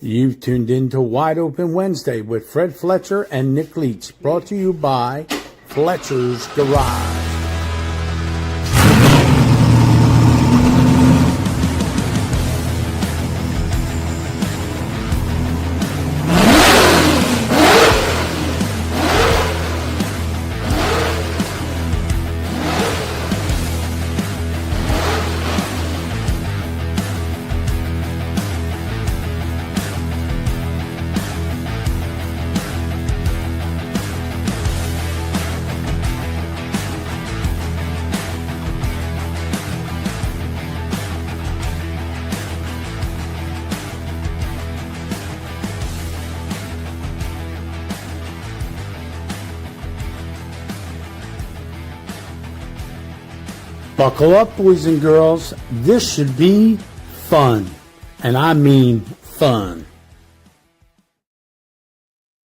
You've tuned in to Wide Open Wednesday with Fred Fletcher and Nick Leach, brought to you by Fletcher's Garage. Buckle up, boys and girls. This should be fun. And I mean fun.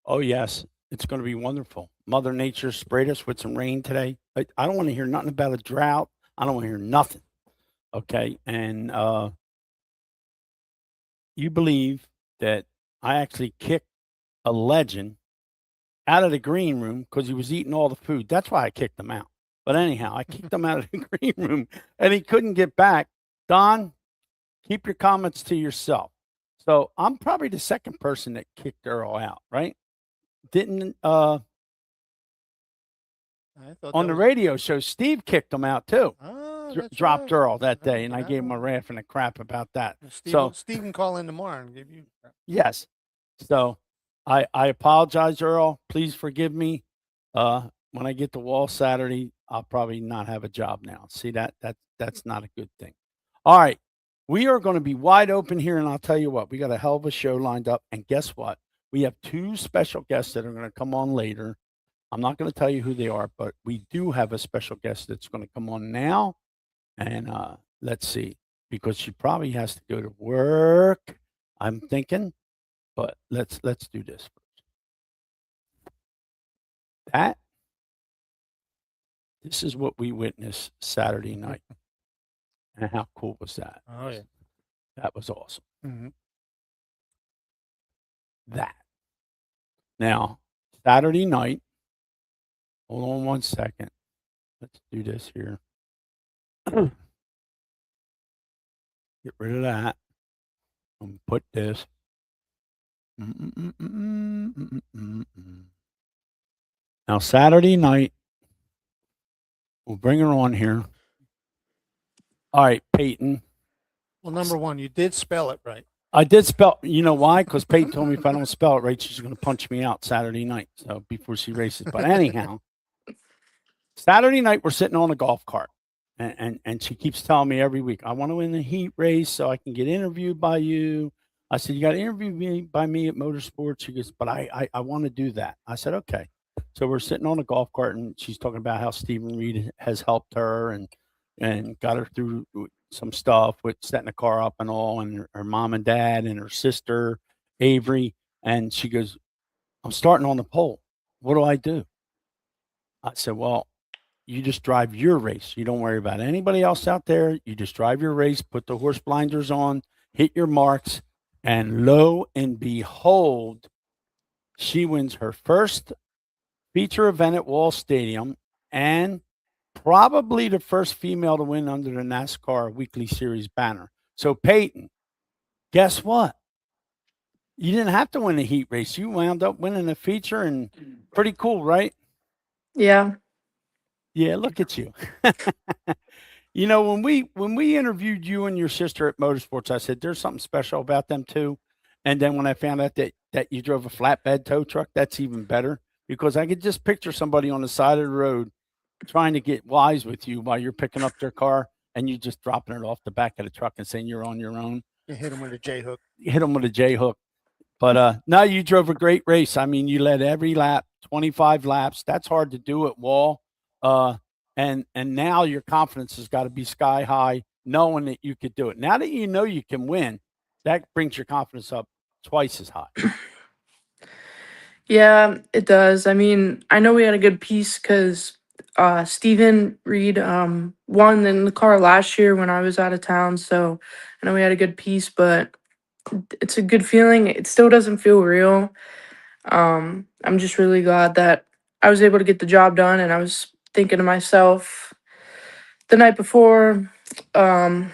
Oh, yes. It's going to be wonderful. Mother Nature sprayed us with some rain today. I don't want to hear nothing about a drought. I don't want to hear nothing. Okay. And you believe that I actually kicked a legend out of the green room because he was eating all the food. That's why I kicked him out. But anyhow, I kicked him out of the green room and he couldn't get back. Don, keep your comments to yourself. So I'm probably the second person that kicked Earl out, right? Didn't on the radio show, Steve kicked him out too. Dropped right. Earl that day, and I gave him a raff and a crap about that. Steve can call in tomorrow and give you. Yes. So I apologize, Earl. Please forgive me. When I get to Wall Saturday, I'll probably not have a job now. See that's not a good thing. All right. We are going to be wide open here, and I'll tell you what, we got a hell of a show lined up. And guess what? We have two special guests that are going to come on later. I'm not going to tell you who they are, but we do have a special guest that's going to come on now. And let's see, because she probably has to go to work, I'm thinking. But let's do this first. This is what we witnessed Saturday night. And how cool was that? Oh, yeah. That was awesome. Mm-hmm. That. Now, Saturday night, hold on one second. Let's do this here. Get rid of that. And put this. Now, Saturday night, we'll bring her on here. All right, Peyton. Well, number one, you did spell it right. I did spell. You know why? Because Peyton told me if I don't spell it right, she's going to punch me out Saturday night. So before she races. But anyhow, Saturday night we're sitting on a golf cart, and she keeps telling me every week, I want to win the heat race so I can get interviewed by you. I said, you got to interview me by me at Motorsports. She goes, but I want to do that. I said, okay. So we're sitting on a golf cart, and she's talking about how Stephen Reed has helped her and got her through some stuff with setting the car up and all, and her mom and dad and her sister, Avery. And she goes, I'm starting on the pole. What do I do? I said, well, you just drive your race. You don't worry about anybody else out there. You just drive your race, put the horse blinders on, hit your marks, and lo and behold, she wins her first feature event at Wall Stadium and probably the first female to win under the NASCAR Weekly Series banner. So, Peyton, guess what? You didn't have to win the heat race. You wound up winning the feature, and pretty cool, right? Yeah. Yeah, look at you. You know, when we interviewed you and your sister at Motorsports, I said there's something special about them too. And then when I found out that you drove a flatbed tow truck, that's even better, because I could just picture somebody on the side of the road trying to get wise with you while you're picking up their car and you just dropping it off the back of the truck and saying you're on your own. You hit him with a J hook. Hit them with a J hook. But no, you drove a great race. I mean, you led every lap, 25 laps. That's hard to do at Wall. And now your confidence has got to be sky high, knowing that you could do it. Now that you know you can win, that brings your confidence up twice as high. Yeah, it does. I mean, I know we had a good piece because Stephen Reed won in the car last year when I was out of town. So I know we had a good piece, but it's a good feeling. It still doesn't feel real. I'm just really glad that I was able to get the job done, and I was thinking to myself the night before, um,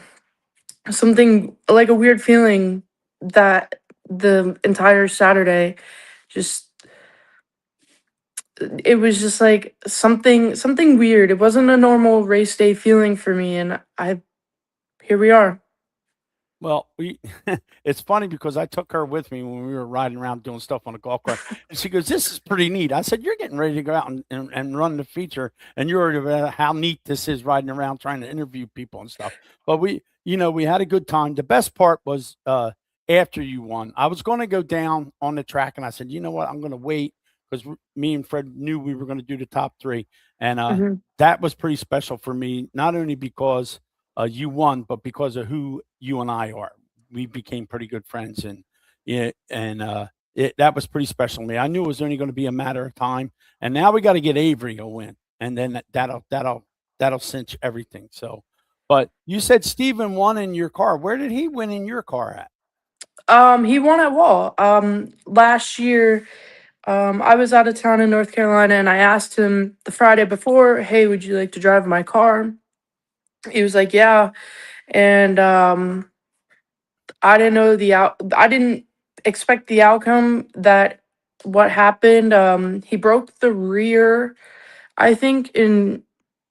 something like a weird feeling that the entire Saturday just it was just like something weird. It wasn't a normal race day feeling for me, and I here we are. Well, we it's funny because I took her with me when we were riding around doing stuff on a golf cart, and she goes, "This is pretty neat." I said, "You're getting ready to go out and run the feature, and you're worried about how neat this is riding around trying to interview people and stuff." But we had a good time. The best part was after you won. I was going to go down on the track, and I said, "You know what? I'm going to wait because me and Fred knew we were going to do the top three, and Mhm. that was pretty special for me, not only because you won, but because of who you and I are, we became pretty good friends, and yeah, and that was pretty special to me. I knew it was only going to be a matter of time, and now we got to get Avery a win, and then that'll cinch everything. So, but you said Steven won in your car. Where did he win in your car at? He won at Wall. Last year, I was out of town in North Carolina, and I asked him the Friday before, "Hey, would you like to drive my car?" He was like, "Yeah," and I didn't know the out. I didn't expect the outcome that what happened. He broke the rear, I think, in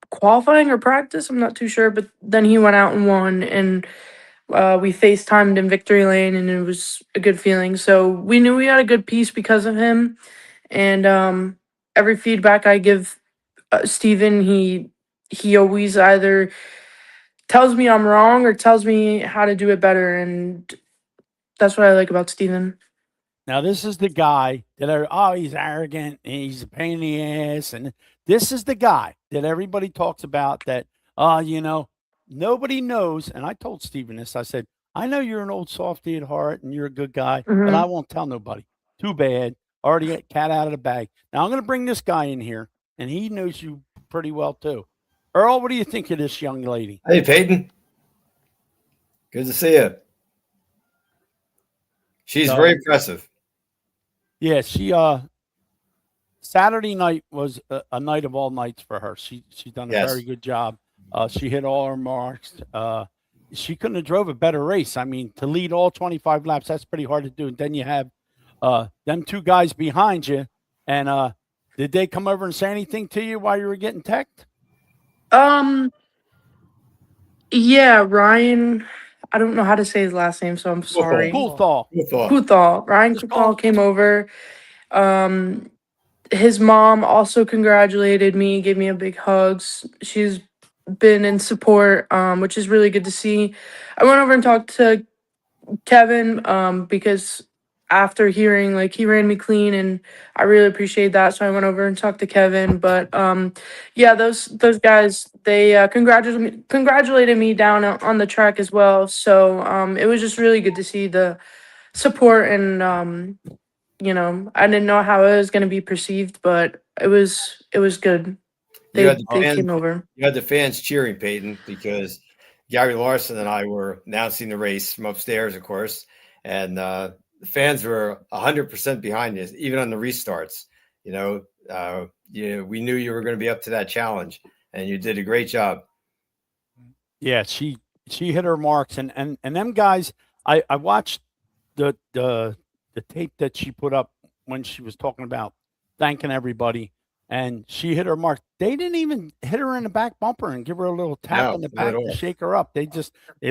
qualifying or practice. I'm not too sure, but then he went out and won, and we FaceTimed in victory lane, and it was a good feeling. So we knew we had a good piece because of him, and every feedback I give Steven, he always either tells me I'm wrong or tells me how to do it better, and that's what I like about Steven. Now this is the guy that he's arrogant and he's a pain in the ass, and this is the guy that everybody talks about. That nobody knows. And I told Steven this. I said, I know you're an old softy at heart and you're a good guy, but I Hmm. won't tell nobody. Too bad. Already got cat out of the bag. Now I'm going to bring this guy in here, and he knows you pretty well too. Earl, what do you think of this young lady? Hey, Peyton. Good to see you. She's very So impressive. yeah, she Saturday night was a night of all nights for her. She's done a Yes. very good job. She hit all her marks. She couldn't have drove a better race. I mean, to lead all 25 laps, that's pretty hard to do. And then you have them two guys behind you. And did they come over and say anything to you while you were getting teched? Um, yeah, Ryan. I don't know how to say his last name, so I'm sorry. Cool thought. Good thought. Kuthal. Ryan Just call Kuthal came over. Um, his mom also congratulated me, gave me a big hugs. She's been in support, which is really good to see. I went over and talked to Kevin, because after hearing like he ran me clean, and I really appreciate that. So I went over and talked to Kevin. But yeah, those guys, they congratulated me down on the track as well. So it was just really good to see the support, and I didn't know how it was going to be perceived, but it was good. You had They came over. the fans cheering, Peyton, because Gary Larson and I were announcing the race from upstairs, of course, and the fans were 100% behind you, even on the restarts. We knew you were going to be up to that challenge, and you did a great job. Yeah, she hit her marks, and them guys. I watched the tape that she put up when she was talking about thanking everybody, and she hit her mark. They didn't even hit her in the back bumper and give her a little tap No, in the not at back to all. shake her up. They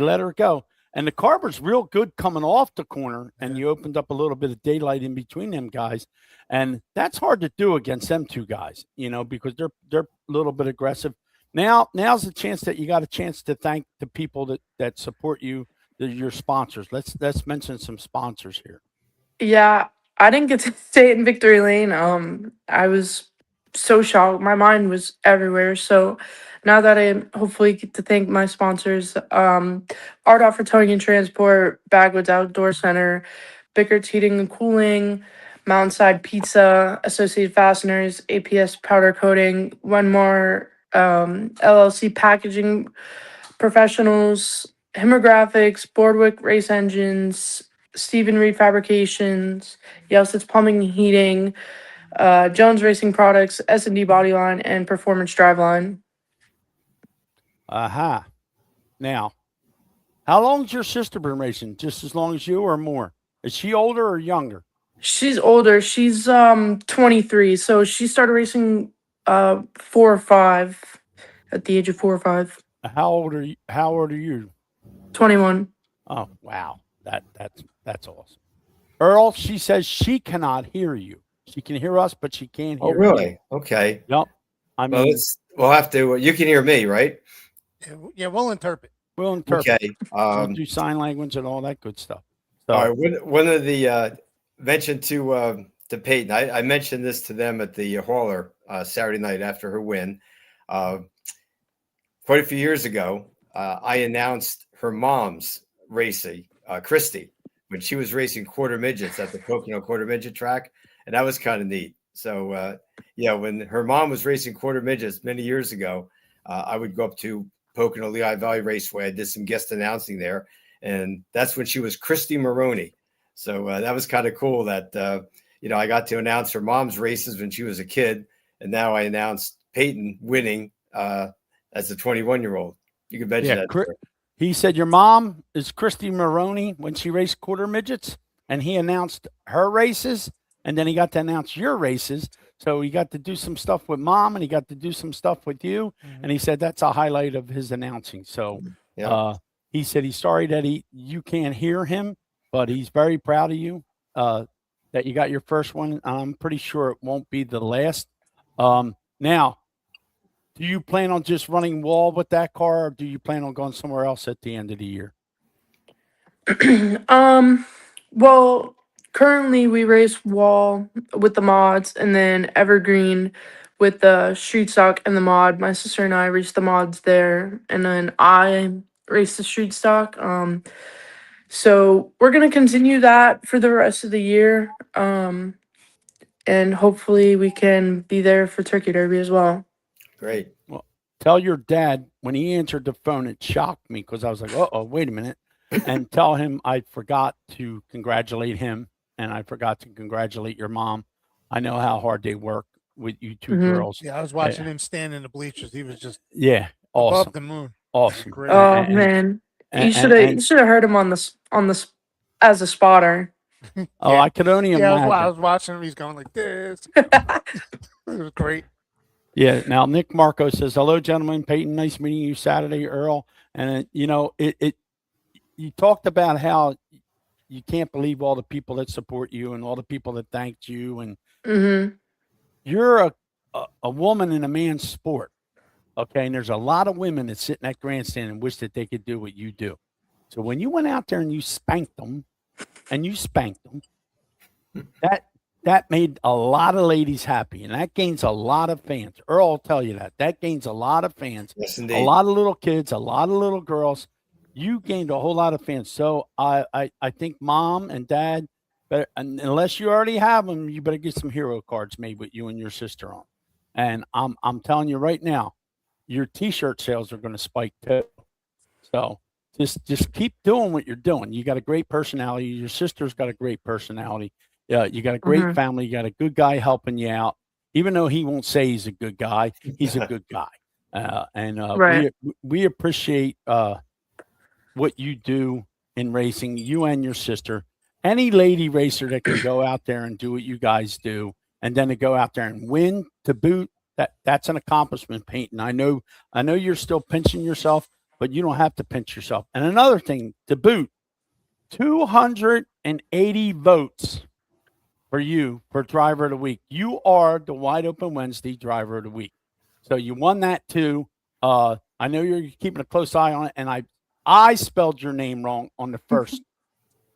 let her go. And the car was real good coming off the corner, and you opened up a little bit of daylight in between them guys, and that's hard to do against them two guys, because they're a little bit aggressive. Now's the chance that you got a chance to thank the people that support you, your sponsors. Let's mention some sponsors here. Yeah, I didn't get to say it in victory lane. I was so shocked. My mind was everywhere. So now that I hopefully get to thank my sponsors, Ardot for Towing and Transport, Bagwoods Outdoor Center, Bickert's Heating and Cooling, Mountainside Pizza, Associated Fasteners, APS Powder Coating, Wenmar, LLC Packaging Professionals, Hemographics, Boardwick Race Engines, Stephen Reed Fabrications, Yelsit's Plumbing and Heating, Jones Racing Products, S&D Bodyline, and Performance Driveline. Aha. Now, how long's your sister been racing? Just as long as you or more? Is she older or younger? She's older. She's 23, so she started racing 4 or 5 at the age of 4 or 5. How old are you? How old are you? 21. Oh, wow. That's awesome. Earl, she says she cannot hear you. She can hear us, but she can't Oh, hear really? Okay. you. Yep. I Well, mean, we'll have to. You can hear me, right? Yeah, we'll interpret. we'll interpret. Okay. We'll do sign language and all that good stuff. So, All right. One of the mentioned to Peyton. I mentioned this to them at the hauler Saturday night after her win. Quite a few years ago, I announced her mom's racing, Christy, when she was racing quarter midgets at the Pocono quarter midget track, and that was kind of neat. So yeah, when her mom was racing quarter midgets many years ago, I would go up to Pocono Lehigh Valley Raceway. I did some guest announcing there, and that's when she was Christy Maroney. So that was kind of cool that I got to announce her mom's races when she was a kid, and now I announced Peyton winning as a 21-year-old. You can bet you that. He said your mom is Christy Maroney when she raced quarter midgets, and he announced her races, and then he got to announce your races. So he got to do some stuff with mom, and he got to do some stuff with you, and he said that's a highlight of his announcing. So he said he's sorry that you can't hear him, but he's very proud of you that you got your first one. I'm pretty sure it won't be the last. Now, do you plan on just running wall with that car, or do you plan on going somewhere else at the end of the year? Well, currently we race wall with the mods, and then Evergreen with the street stock and the mod. My sister and I race the mods there, and then I race the street stock. So we're gonna continue that for the rest of the year. And hopefully we can be there for Turkey Derby as well. Great. Well, tell your dad when he answered the phone, it shocked me because I was like, oh, wait a minute. And tell him I forgot to congratulate him, and I forgot to congratulate your mom. I know how hard they work with you two girls. Yeah, I was watching him stand in the bleachers. He was just awesome. above the moon. Awesome. Great. Oh man, you should have heard him on the as a spotter. Oh, I could only imagine. I was watching him. He's going like this. It was great. Yeah. Now, Nick Marco says, hello, gentlemen. Peyton, nice meeting you Saturday, Earl. And, you talked about how you can't believe all the people that support you and all the people that thanked you. And you're a woman in a man's sport. Okay. And there's a lot of women that sit in that grandstand and wish that they could do what you do. So when you went out there and you spanked them, that made a lot of ladies happy, and that gains a lot of fans. Earl will tell you that gains a lot of fans. Yes, indeed. A lot of little kids, a lot of little girls. You gained a whole lot of fans. So I think mom and dad, unless you already have them, you better get some hero cards made with you and your sister on. And I'm telling you right now, your T-shirt sales are going to spike too. So just keep doing what you're doing. You got a great personality. Your sister's got a great personality. Yeah, you got a great family. You got a good guy helping you out. Even though he won't say he's a good guy, he's a good guy. We appreciate what you do in racing, you and your sister. Any lady racer that can go out there and do what you guys do, and then to go out there and win to boot, that's an accomplishment, Peyton. I know you're still pinching yourself, but you don't have to pinch yourself. And another thing, to boot, 280 votes for you for driver of the week. You are the Wide Open Wednesday driver of the week. So you won that too. I know you're keeping a close eye on it, and I spelled your name wrong on the first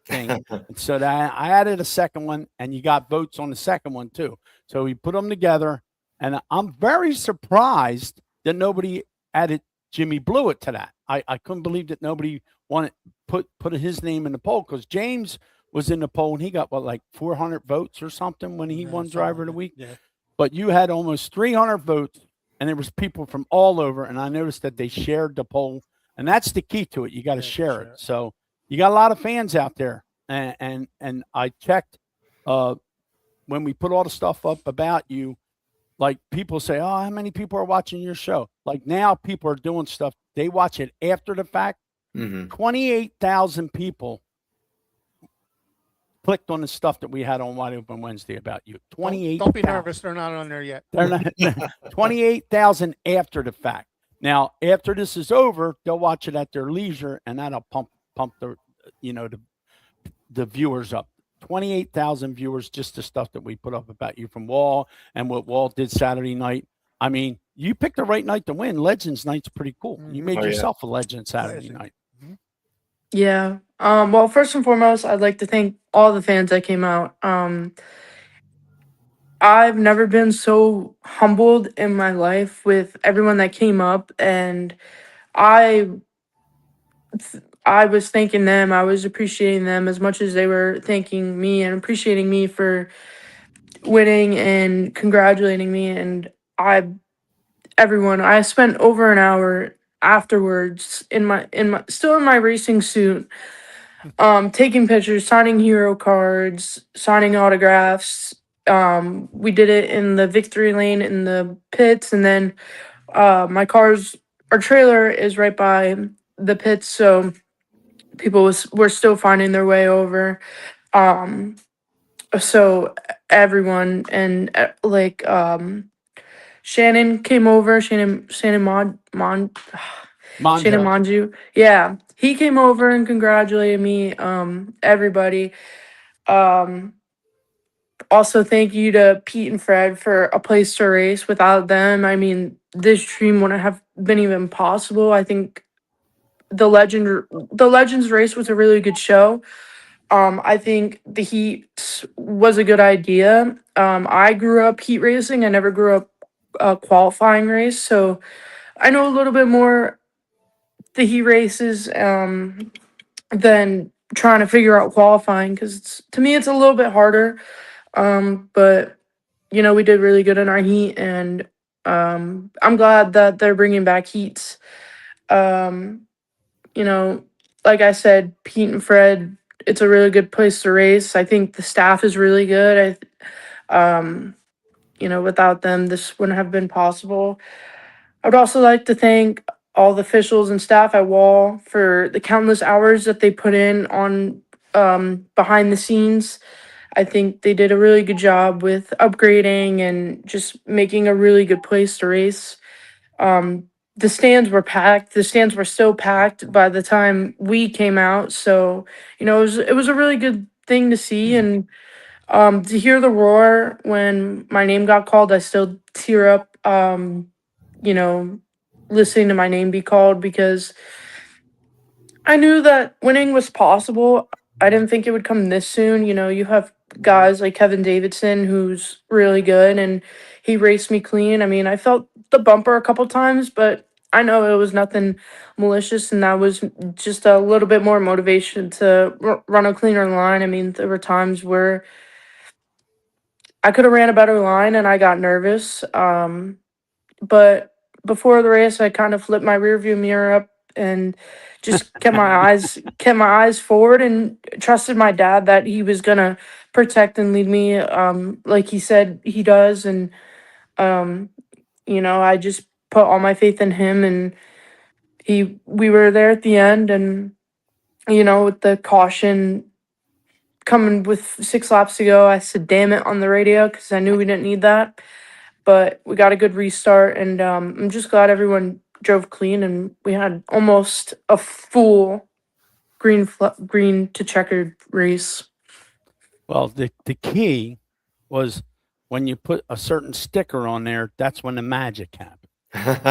thing. So that I added a second one, and you got votes on the second one too. So we put them together, and I'm very surprised that nobody added Jimmy Blewett to that. I couldn't believe that nobody wanted put his name in the poll, because James was in the poll and he got like 400 votes or something when he won driver of the week. Yeah. But you had almost 300 votes, and there was people from all over, and I noticed that they shared the poll, and that's the key to it. You got to share it. So you got a lot of fans out there and I checked when we put all the stuff up about you. Like people say, oh, how many people are watching your show? Like now, people are doing stuff. They watch it after the fact. Hmm. 28,000 people clicked on the stuff that we had on Wide Open Wednesday about you. Don't be nervous. They're not on there yet. They're not 28,000 after the fact. Now, after this is over, they'll watch it at their leisure, and that'll pump the the viewers up. 28,000 viewers, just the stuff that we put up about you from Wall and what Wall did Saturday night. I mean, you picked the right night to win. Legends night's pretty cool. You made Oh, yeah. yourself a legend Saturday Legend. night. Yeah. Well, first and foremost, I'd like to thank all the fans that came out. I've never been so humbled in my life with everyone that came up, and I I was thanking them. I was appreciating them as much as they were thanking me and appreciating me for winning and congratulating me. And I spent over an hour afterwards still in my racing suit, taking pictures, signing hero cards, signing autographs. We did it in the victory lane in the pits, and then our trailer is right by the pits, so were still finding their way over. So everyone and Shannon came over. Shannon Monjo. Manju. Yeah, he came over and congratulated me. Everybody. Also, thank you to Pete and Fred for a place to race. Without them, I mean, this dream wouldn't have been even possible. I think the Legends race was a really good show. I think the heat was a good idea. I grew up heat racing. I never grew up a qualifying race, so I know a little bit more the heat races than trying to figure out qualifying, because to me it's a little bit harder. But we did really good in our heat, and I'm glad that they're bringing back heats. Um, like I said, Pete and Fred, it's a really good place to race. I think the staff is really good. Without them, this wouldn't have been possible. I would also like to thank all the officials and staff at Wall for the countless hours that they put in on behind the scenes. I think they did a really good job with upgrading and just making a really good place to race. The stands were packed. The stands were still packed by the time we came out. So, it was a really good thing to see. And to hear the roar when my name got called, I still tear up, listening to my name be called, because I knew that winning was possible. I didn't think it would come this soon. You have guys like Kevin Davidson, who's really good, and he raced me clean. I mean, I felt the bumper a couple times, but I know it was nothing malicious, and that was just a little bit more motivation to run a cleaner line. I mean, there were times where I could have ran a better line, and I got nervous. But before the race, I kind of flipped my rearview mirror up and just kept my eyes forward, and trusted my dad that he was gonna protect and lead me, like he said he does. And I just put all my faith in him, and we were there at the end. And with the caution coming with 6 laps to go, I said damn it on the radio, because I knew we didn't need that. But we got a good restart, and I'm just glad everyone drove clean, and we had almost a full green to checkered race. Well, the key was when you put a certain sticker on there, that's when the magic happened.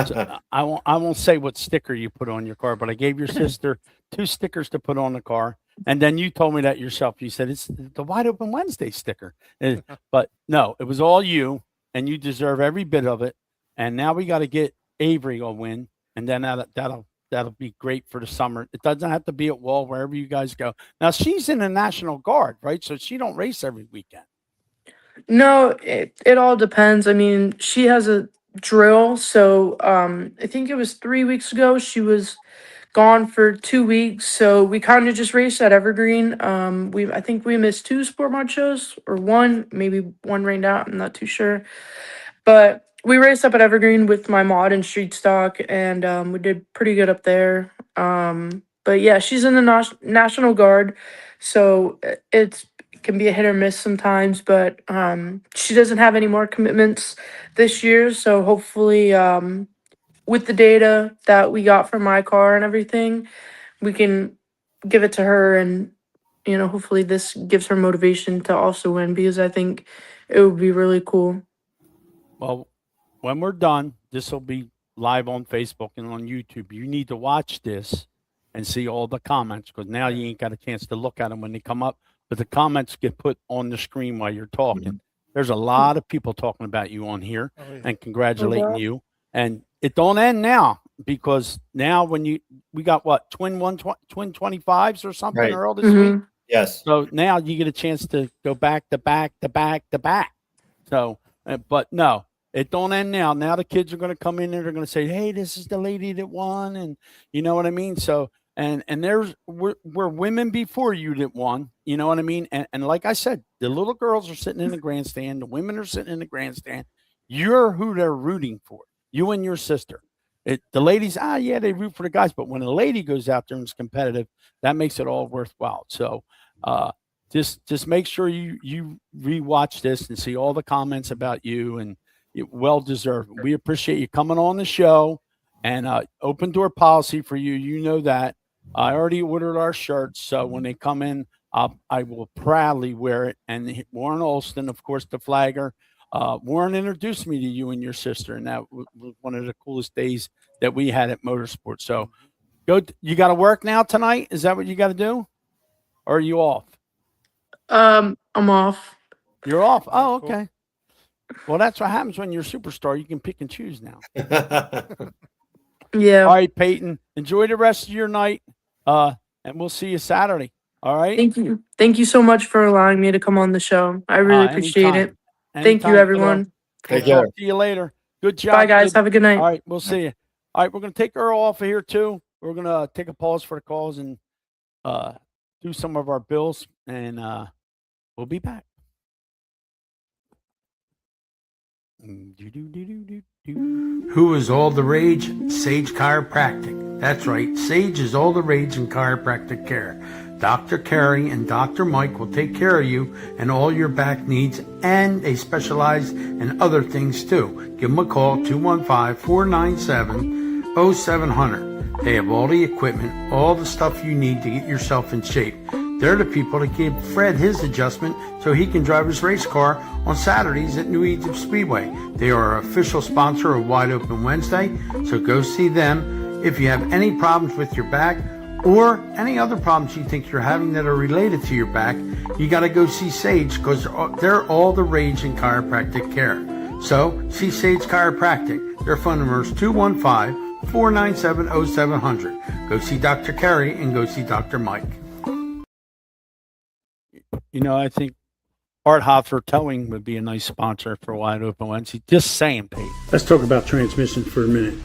So I won't say what sticker you put on your car, but I gave your sister 2 stickers to put on the car. And then you told me that yourself. You said it's the Wide Open Wednesday sticker. But no, it was all you, and you deserve every bit of it. And now we got to get Avery a win, and then that'll be great for the summer. It doesn't have to be at Wall, wherever you guys go. Now she's in the National Guard, right? So she don't race every weekend. No, it all depends. I mean, she has a drill, so I think it was 3 weeks ago she was gone for 2 weeks, so we kind of just raced at Evergreen. I think we missed 2 sport mod shows, or one, maybe one rained out. I'm not too sure, but we raced up at Evergreen with my mod and street stock, and we did pretty good up there. But yeah, she's in the National Guard, so it can be a hit or miss sometimes. But she doesn't have any more commitments this year, so hopefully, with the data that we got from my car and everything, we can give it to her, and hopefully this gives her motivation to also win, because I think it would be really cool. Well, when we're done, this will be live on Facebook and on YouTube. You need to watch this and see all the comments, because now you ain't got a chance to look at them when they come up, but the comments get put on the screen while you're talking. There's a lot of people talking about you on here Oh, yeah. and congratulating Okay. you. And it don't end now, because now we got what, twin 25s or something Right. early this week. Mhm. Yes. So now you get a chance to go back to back to back to back. So, but no, it don't end now. Now the kids are going to come in and they're going to say, "Hey, this is the lady that won," and you know what I mean. So, and we're women before you that won. You know what I mean. And like I said, the little girls are sitting in the grandstand. The women are sitting in the grandstand. You're who they're rooting for. You and your sister. The ladies, yeah, they root for the guys, but when a lady goes out there and is competitive, that makes it all worthwhile. So, just make sure you rewatch this and see all the comments about you, and well deserved. We appreciate you coming on the show, and open door policy for you. You know that. I already ordered our shirts, so when they come in, I will proudly wear it. And Warren Olston, of course, the flagger. Warren introduced me to you and your sister, and that was one of the coolest days that we had at Motorsports. So, you got to work now tonight? Is that what you got to do, or are you off? I'm off. You're off. Oh, Cool. okay. Well, that's what happens when you're a superstar. You can pick and choose now. Yeah. All right, Peyton. Enjoy the rest of your night, and we'll see you Saturday. All right. Thank you. Thank you so much for allowing me to come on the show. I really appreciate anytime. it. Thank you, Anytime, everyone. kiddo. Take We'll care. talk to you later. Good job. Bye, guys. kid. Have a good night. All right, we'll see you. All right, we're going to take Earl off of here too. We're going to take a pause for the calls and do some of our bills, and we'll be back. Who is all the rage? Sage Chiropractic. That's right, Sage is all the rage in chiropractic care. Dr. Carey and Dr. Mike will take care of you and all your back needs, and they specialize in other things too. Give them a call, 215-497-0700. They have all the equipment, all the stuff you need to get yourself in shape. They're the people that give Fred his adjustment so he can drive his race car on Saturdays at New Egypt Speedway. They are our official sponsor of Wide Open Wednesday, so go see them. If you have any problems with your back or any other problems you think you're having that are related to your back, you got to go see Sage, because they're all the rage in chiropractic care. So see Sage Chiropractic. Their phone number is 215-497-0700. Go see Dr. Carey and go see Dr. Mike. You know, I think Art Hoffer Towing would be a nice sponsor for Wide Open Wednesday. Just saying, Pete. Let's talk about transmissions for a minute.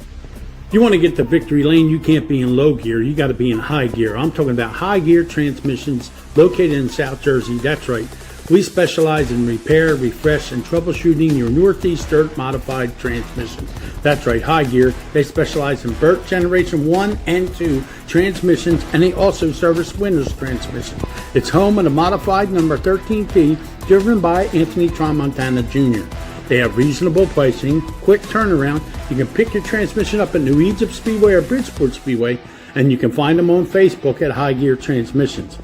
If you want to get to victory lane, you can't be in low gear. You got to be in high gear. I'm talking about high gear transmissions located in South Jersey. That's right. We specialize in repair, refresh, and troubleshooting your Northeast Dirt modified transmissions. That's right, high gear. They specialize in Burt Generation 1 and 2 transmissions, and they also service Winters transmissions. It's home of the modified number 13P, driven by Anthony Tramontana Jr. They have reasonable pricing, quick turnaround. You can pick your transmission up at New Egypt Speedway or Bridgeport Speedway, and you can find them on Facebook at High Gear Transmissions.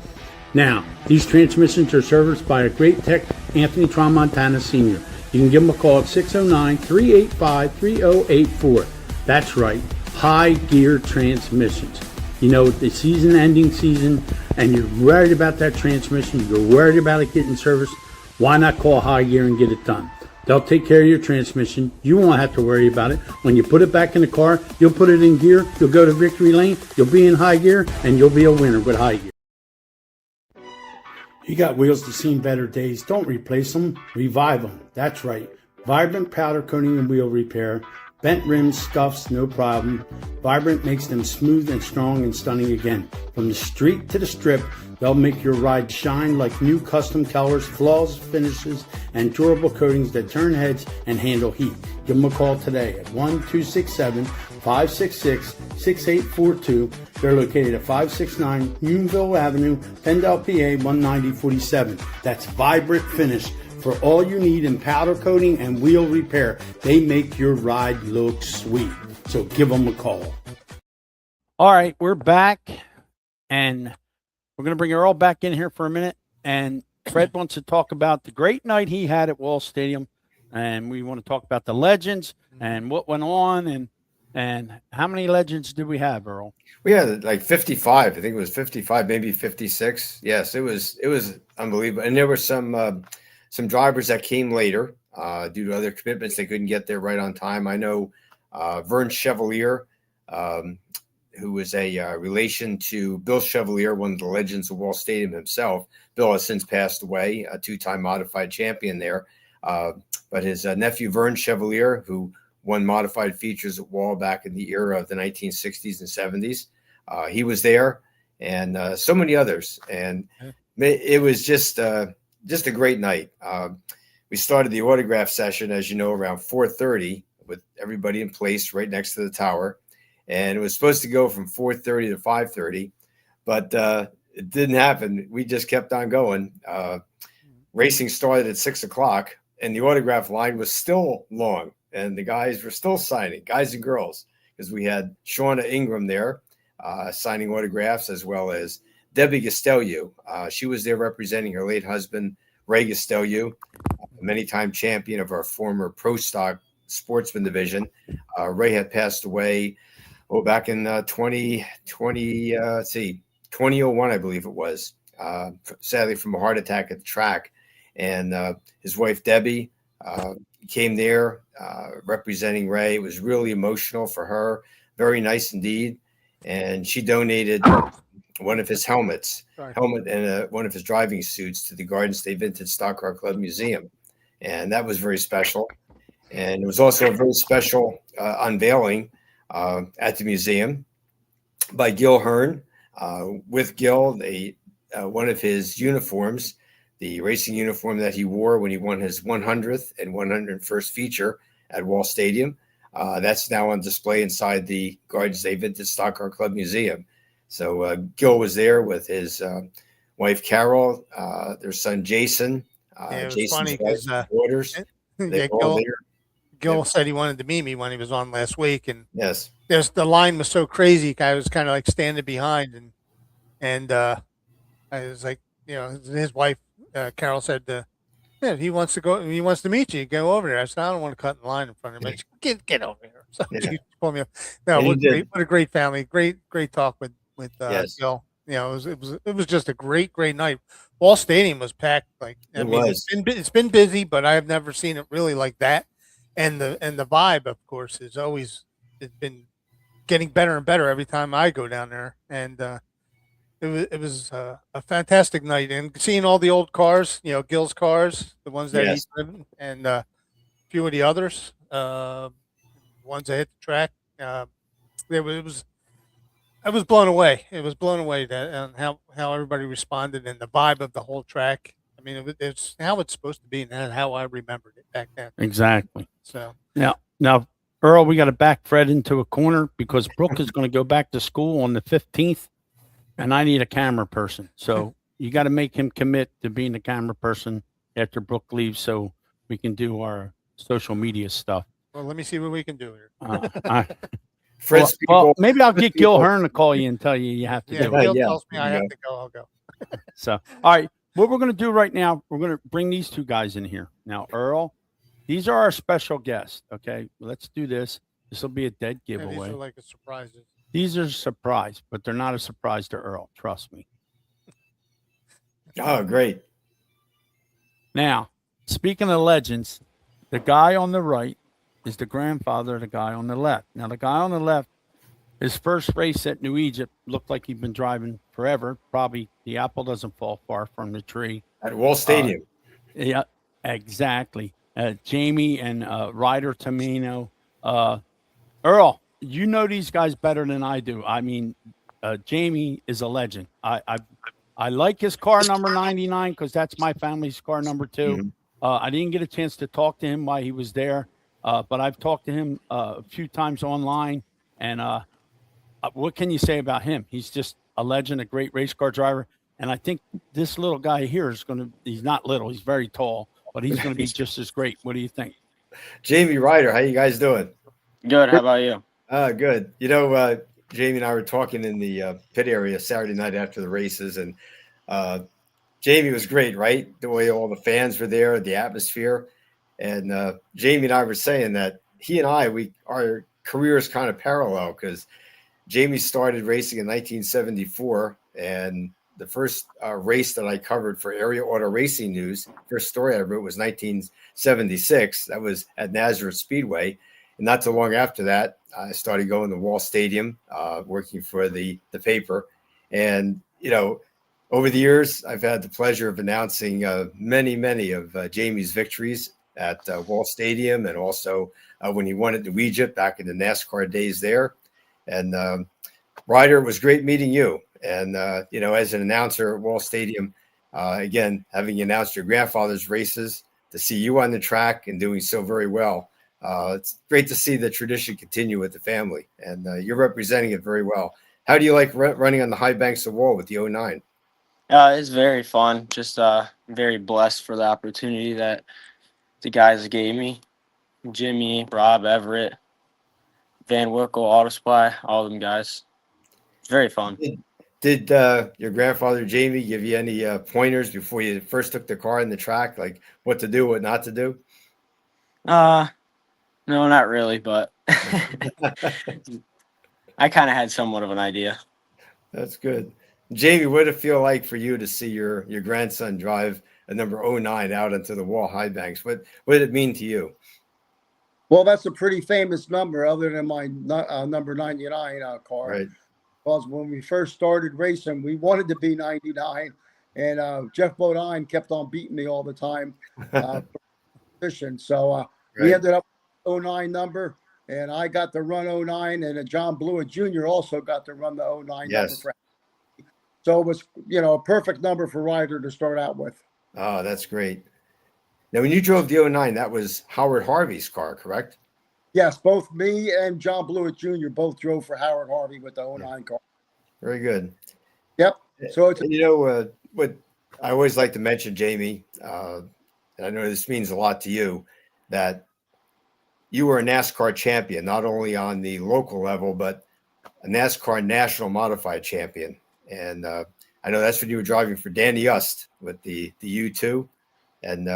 Now, these transmissions are serviced by a great tech, Anthony Tramontana Sr. You can give him a call at 609-385-3084. That's right, High Gear Transmissions. You know, the ending season, and you're worried about that transmission, you're worried about it getting serviced, why not call High Gear and get it done? They'll take care of your transmission. You won't have to worry about it. When you put it back in the car, you'll put it in gear, you'll go to victory lane, you'll be in high gear, and you'll be a winner with high gear. You got wheels to see better days. Don't replace them, revive them. That's right. Vibrant powder coating and wheel repair. Bent rims, scuffs, no problem. Vibrant makes them smooth and strong and stunning again. From the street to the strip, they'll make your ride shine like new custom colors, flawless finishes, and durable coatings that turn heads and handle heat. Give them a call today at 1-267-566-6842. They're located at 569 Unionville Avenue, Pendle, PA 19047. That's Vibrant Finish. For all you need in powder coating and wheel repair, they make your ride look sweet. So give them a call. All right, we're back, and we're going to bring Earl back in here for a minute. And Fred wants to talk about the great night he had at Wall Stadium, and we want to talk about the legends and what went on, and how many legends did we have, Earl? We had like 55. I think it was 55, maybe 56. Yes, it was unbelievable. And there were some drivers that came later due to other commitments. They couldn't get there right on time. I know Vern Chevalier, who was a relation to Bill Chevalier, one of the legends of Wall Stadium himself. Bill has since passed away, a two-time modified champion there. But his nephew, Vern Chevalier, who won modified features at Wall back in the era of the 1960s and 70s, he was there, and so many others. And it was just a great night. We started the autograph session, as you know, around 4:30 with everybody in place right next to the tower. And it was supposed to go from 4:30 to 5:30, but it didn't happen. We just kept on going. Racing started at 6 o'clock, and the autograph line was still long, and the guys were still signing, guys and girls, because we had Shauna Ingram there signing autographs, as well as Debbie Gastelio. She was there representing her late husband, Ray Gastelio, many-time champion of our former Pro Stock Sportsman division. Ray had passed away back in 2001, I believe it was, sadly from a heart attack at the track. And his wife, Debbie, came there representing Ray. It was really emotional for her, very nice indeed. And she donated one of his helmet and one of his driving suits to the Garden State Vintage Stock Car Club Museum. And that was very special. And it was also a very special unveiling at the museum by Gil Hearn. With Gil, one of his uniforms, the racing uniform that he wore when he won his 100th and 101st feature at Wall Stadium, that's now on display inside the Garden State Vintage Stock Car Club Museum. So Gil was there with his wife Carol, their son Jason, it was Jason's funny because daughters. Gil said he wanted to meet me when he was on last week, and Yes. the line was so crazy. I was kind of like standing behind, and I was like, his wife Carol said, "Yeah, he wants to meet you. Go over there." I said, "I don't want to cut in line in front of him." Get over here. So she pulled me up. No, what a great family. Great talk with Yes. Gil. It was just a great night. Wall Stadium was packed. It's been busy, but I've never seen it really like that. And the vibe, of course, it's been getting better and better every time I go down there. And it was a fantastic night, and seeing all the old cars, Gil's cars, the ones that he's driven, and a few of the others, ones that hit the track. I was blown away. It was blown away that how everybody responded and the vibe of the whole track. I mean, it's how it's supposed to be, and how I remembered it back then. Exactly. So Now, Earl, we got to back Fred into a corner because Brooke is going to go back to school on the 15th, and I need a camera person. So you got to make him commit to being a camera person after Brooke leaves, so we can do our social media stuff. Well, let me see what we can do here. Fred's well, maybe I'll get Gil Hearn to call you and tell you have to do it. Gil tells me I have to go. I'll go. So, all right, what we're going to do right now, we're going to bring these two guys in here. Now, Earl, these are our special guests, okay? Let's do this. This will be a dead giveaway. These are like a surprise. These are a surprise, but they're not a surprise to Earl. Trust me. Oh, great. Now, speaking of legends, the guy on the right is the grandfather of the guy on the left. Now, the guy on the left, his first race at New Egypt looked like he'd been driving forever. Probably the apple doesn't fall far from the tree. At Wall Stadium. Yeah, exactly. Jamie and Ryder Tamino, Earl, you know these guys better than I do. I mean, Jamie is a legend. I like his car number 99 because that's my family's car number 2. Mhm. I didn't get a chance to talk to him while he was there, but I've talked to him a few times online. And what can you say about him? He's just a legend, a great race car driver. And I think this little guy here is going to, he's not little, he's very tall, but he's going to be just as great. What do you think? Jamie Ryder, how you guys doing? Good. How about you? Good. You know, Jamie and I were talking in the pit area Saturday night after the races, and Jamie was great, right? The way all the fans were there, the atmosphere, and Jamie and I were saying that he and I, our careers kind of parallel because Jamie started racing in 1974, and the first race that I covered for Area Auto Racing News, first story I wrote was 1976. That was at Nazareth Speedway. And not too long after that, I started going to Wall Stadium, working for the paper. And, you know, over the years, I've had the pleasure of announcing many of Jamie's victories at Wall Stadium, and also when he won at New Egypt back in the NASCAR days there. And Ryder, it was great meeting you. And, you know, as an announcer at Wall Stadium, again, having announced your grandfather's races, to see you on the track and doing so very well. It's great to see the tradition continue with the family, and you're representing it very well. How do you like running on the high banks of Wall with the 09? It's very fun. Just very blessed for the opportunity that the guys gave me. Jimmy, Rob, Everett, Van Wickle, Auto Supply, all of them guys. It's very fun. Did your grandfather Jamie give you any pointers before you first took the car in the track, like what to do, what not to do? No, not really, but I kind of had somewhat of an idea. That's good. Jamie, what did it feel like for you to see your grandson drive a number 09 out into the Wall high banks? What did it mean to you? Well, that's a pretty famous number other than my number 99 car. Right. Because when we first started racing, we wanted to be 99, and Jeff Bodine kept on beating me all the time. So we ended up with 09 number, and I got to run 09, and John Blewett Jr. also got to run the 09 Yes. number. So it was, you know, a perfect number for Ryder to start out with. Oh, that's great. Now, when you drove the 09, that was Howard Harvey's car, correct? Yes, both me and John Blewett Jr. both drove for Howard Harvey with the 09 car. Very good. Yep. So it's You know, what I always like to mention, Jamie, and I know this means a lot to you, that you were a NASCAR champion, not only on the local level, but a NASCAR national modified champion. And I know that's when you were driving for Danny Yust with the U2. And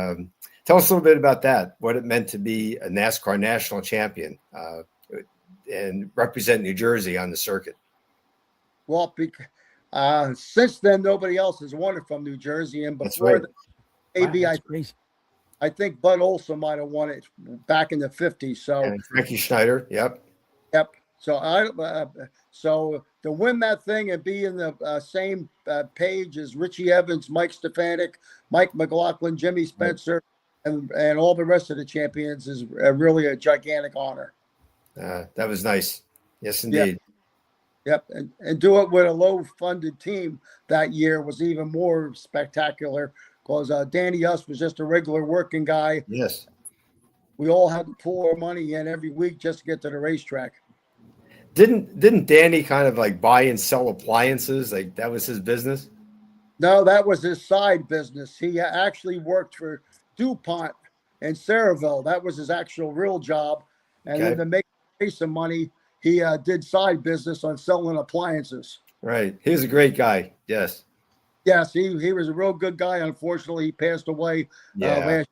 tell us a little bit about that, what it meant to be a NASCAR national champion and represent New Jersey on the circuit. well, since then, nobody else has won it from New Jersey. And That's before right. maybe Wow, that's crazy. I think Bud Olson might have won it back in the 50s. So, And Frankie Schneider, yep. yep. So to win that thing and be in the same page as Richie Evans, Mike Stefanik, Mike McLaughlin, Jimmy Spencer, and all the rest of the champions is really a gigantic honor. That was nice. Yes, indeed. Yep. And do it with a low-funded team that year was even more spectacular because Danny Yust was just a regular working guy. Yes. We all had to pull our money in every week just to get to the racetrack. Didn't Danny kind of like buy and sell appliances? Like that was his business? No, that was his side business. He actually worked for DuPont in Saraville. That was his actual real job. And then to make some money, he did side business on selling appliances. Right. He was a great guy. Yes. Yes, he was a real good guy. Unfortunately, he passed away last year.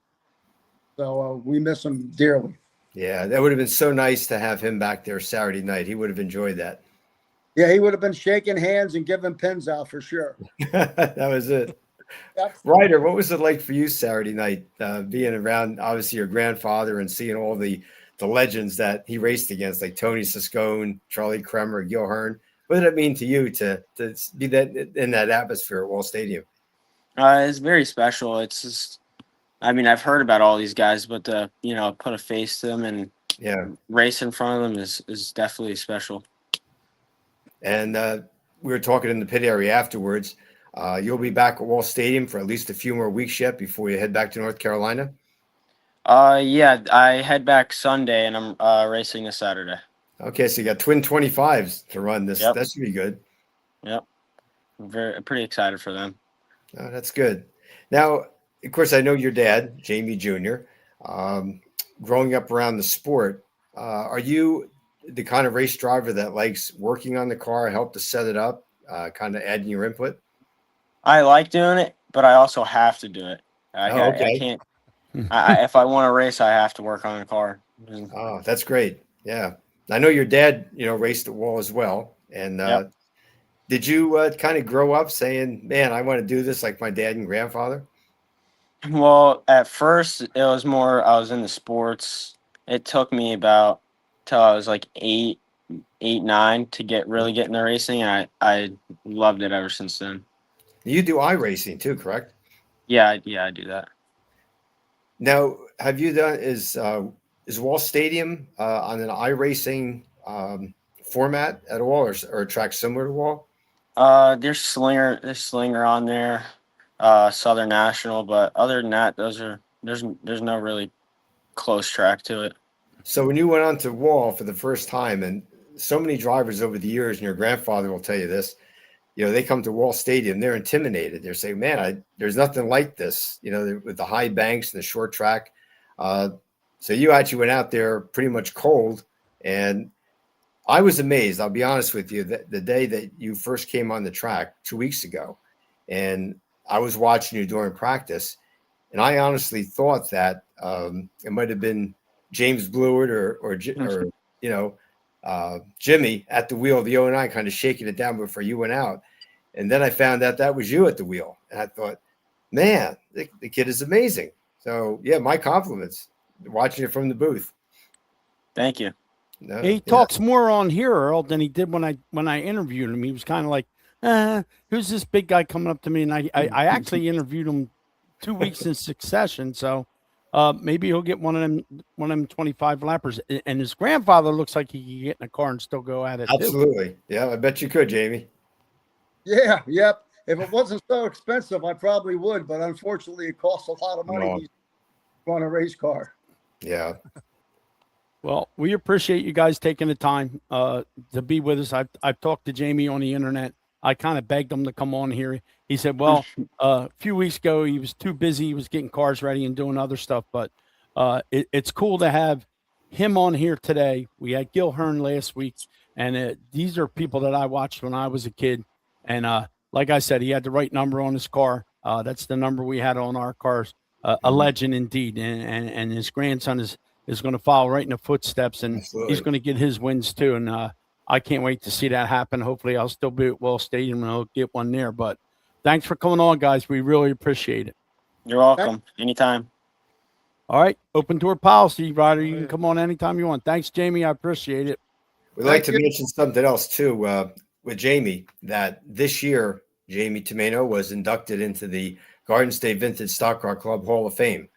So we miss him dearly. Yeah, that would have been so nice to have him back there Saturday night. He would have enjoyed that. Yeah, he would have been shaking hands and giving pins out for sure. That was it. Yep. Ryder, what was it like for you Saturday night, being around obviously your grandfather and seeing all the legends that he raced against, like Tony Siscone, Charlie Kremer, Gil Hearn? What did it mean to you to be that in that atmosphere at Wall Stadium? It's very special. It's just, I mean, I've heard about all these guys, but to, put a face to them and Yeah. race in front of them is definitely special. And we were talking in the pit area afterwards. You'll be back at Wall Stadium for at least a few more weeks yet before you head back to North Carolina. Yeah, I head back Sunday and I'm racing this Saturday. Okay, so you got twin 25s to run this. Yep. That should be good. Yep. Pretty excited for them. Oh, that's good. Now, of course, I know your dad, Jamie Jr. Growing up around the sport, are you the kind of race driver that likes working on the car, help to set it up, kind of adding your input? I like doing it, but I also have to do it. I can't. If I want to race, I have to work on the car. Oh, that's great. Yeah. I know your dad, raced at Wall as well. And Yep. did you kind of grow up saying, man, I want to do this like my dad and grandfather? Well, at first it was more I was in the sports. It took me about till I was like 9 to really get into racing. And I loved it ever since then. You do iRacing too, correct? Yeah, I do that. Now, have you done is Wall Stadium on an iRacing format at all, or a track similar to Wall? There's Slinger on there, Southern National, but other than that, there's no really close track to it. So when you went on to Wall for the first time, and so many drivers over the years, and your grandfather will tell you this, they come to Wall Stadium, they're intimidated. They're saying, man, there's nothing like this, with the high banks and the short track. So you actually went out there pretty much cold. And I was amazed, I'll be honest with you, that the day that you first came on the track 2 weeks ago, and I was watching you during practice, and I honestly thought that it might have been James Blewett or Jimmy at the wheel of the 09 kind of shaking it down before you went out. And then I found out that was you at the wheel. And I thought, man, the kid is amazing. So, yeah, my compliments watching it from the booth. Thank you. No, He talks more on here, Earl, than he did when I interviewed him. He was kind of like, who's this big guy coming up to me? And I actually interviewed him 2 weeks in succession. So maybe he'll get one of them 25 lappers. And his grandfather looks like he can get in a car and still go at it. Absolutely. Too. Yeah, I bet you could, Jamie. Yeah, yep. If it wasn't so expensive, I probably would. But unfortunately, it costs a lot of money to run a race car. Yeah. Well, we appreciate you guys taking the time to be with us. I've talked to Jamie on the internet. I kind of begged him to come on here. He said, well, a few weeks ago, he was too busy. He was getting cars ready and doing other stuff. But it's cool to have him on here today. We had Gil Hearn last week. And these are people that I watched when I was a kid. And like I said, he had the right number on his car. That's the number we had on our cars. A legend indeed. And his grandson is going to follow right in the footsteps, and Absolutely. He's going to get his wins too. And I can't wait to see that happen. Hopefully I'll still be at Wall Stadium and I'll get one there. But thanks for coming on, guys. We really appreciate it. You're welcome. Anytime. All right. Open door policy, Ryder. You can come on anytime you want. Thanks, Jamie. I appreciate it. We'd like to mention something else too with Jamie, that this year, Jamie Tomeno was inducted into the Garden State Vintage Stock Car Club Hall of Fame.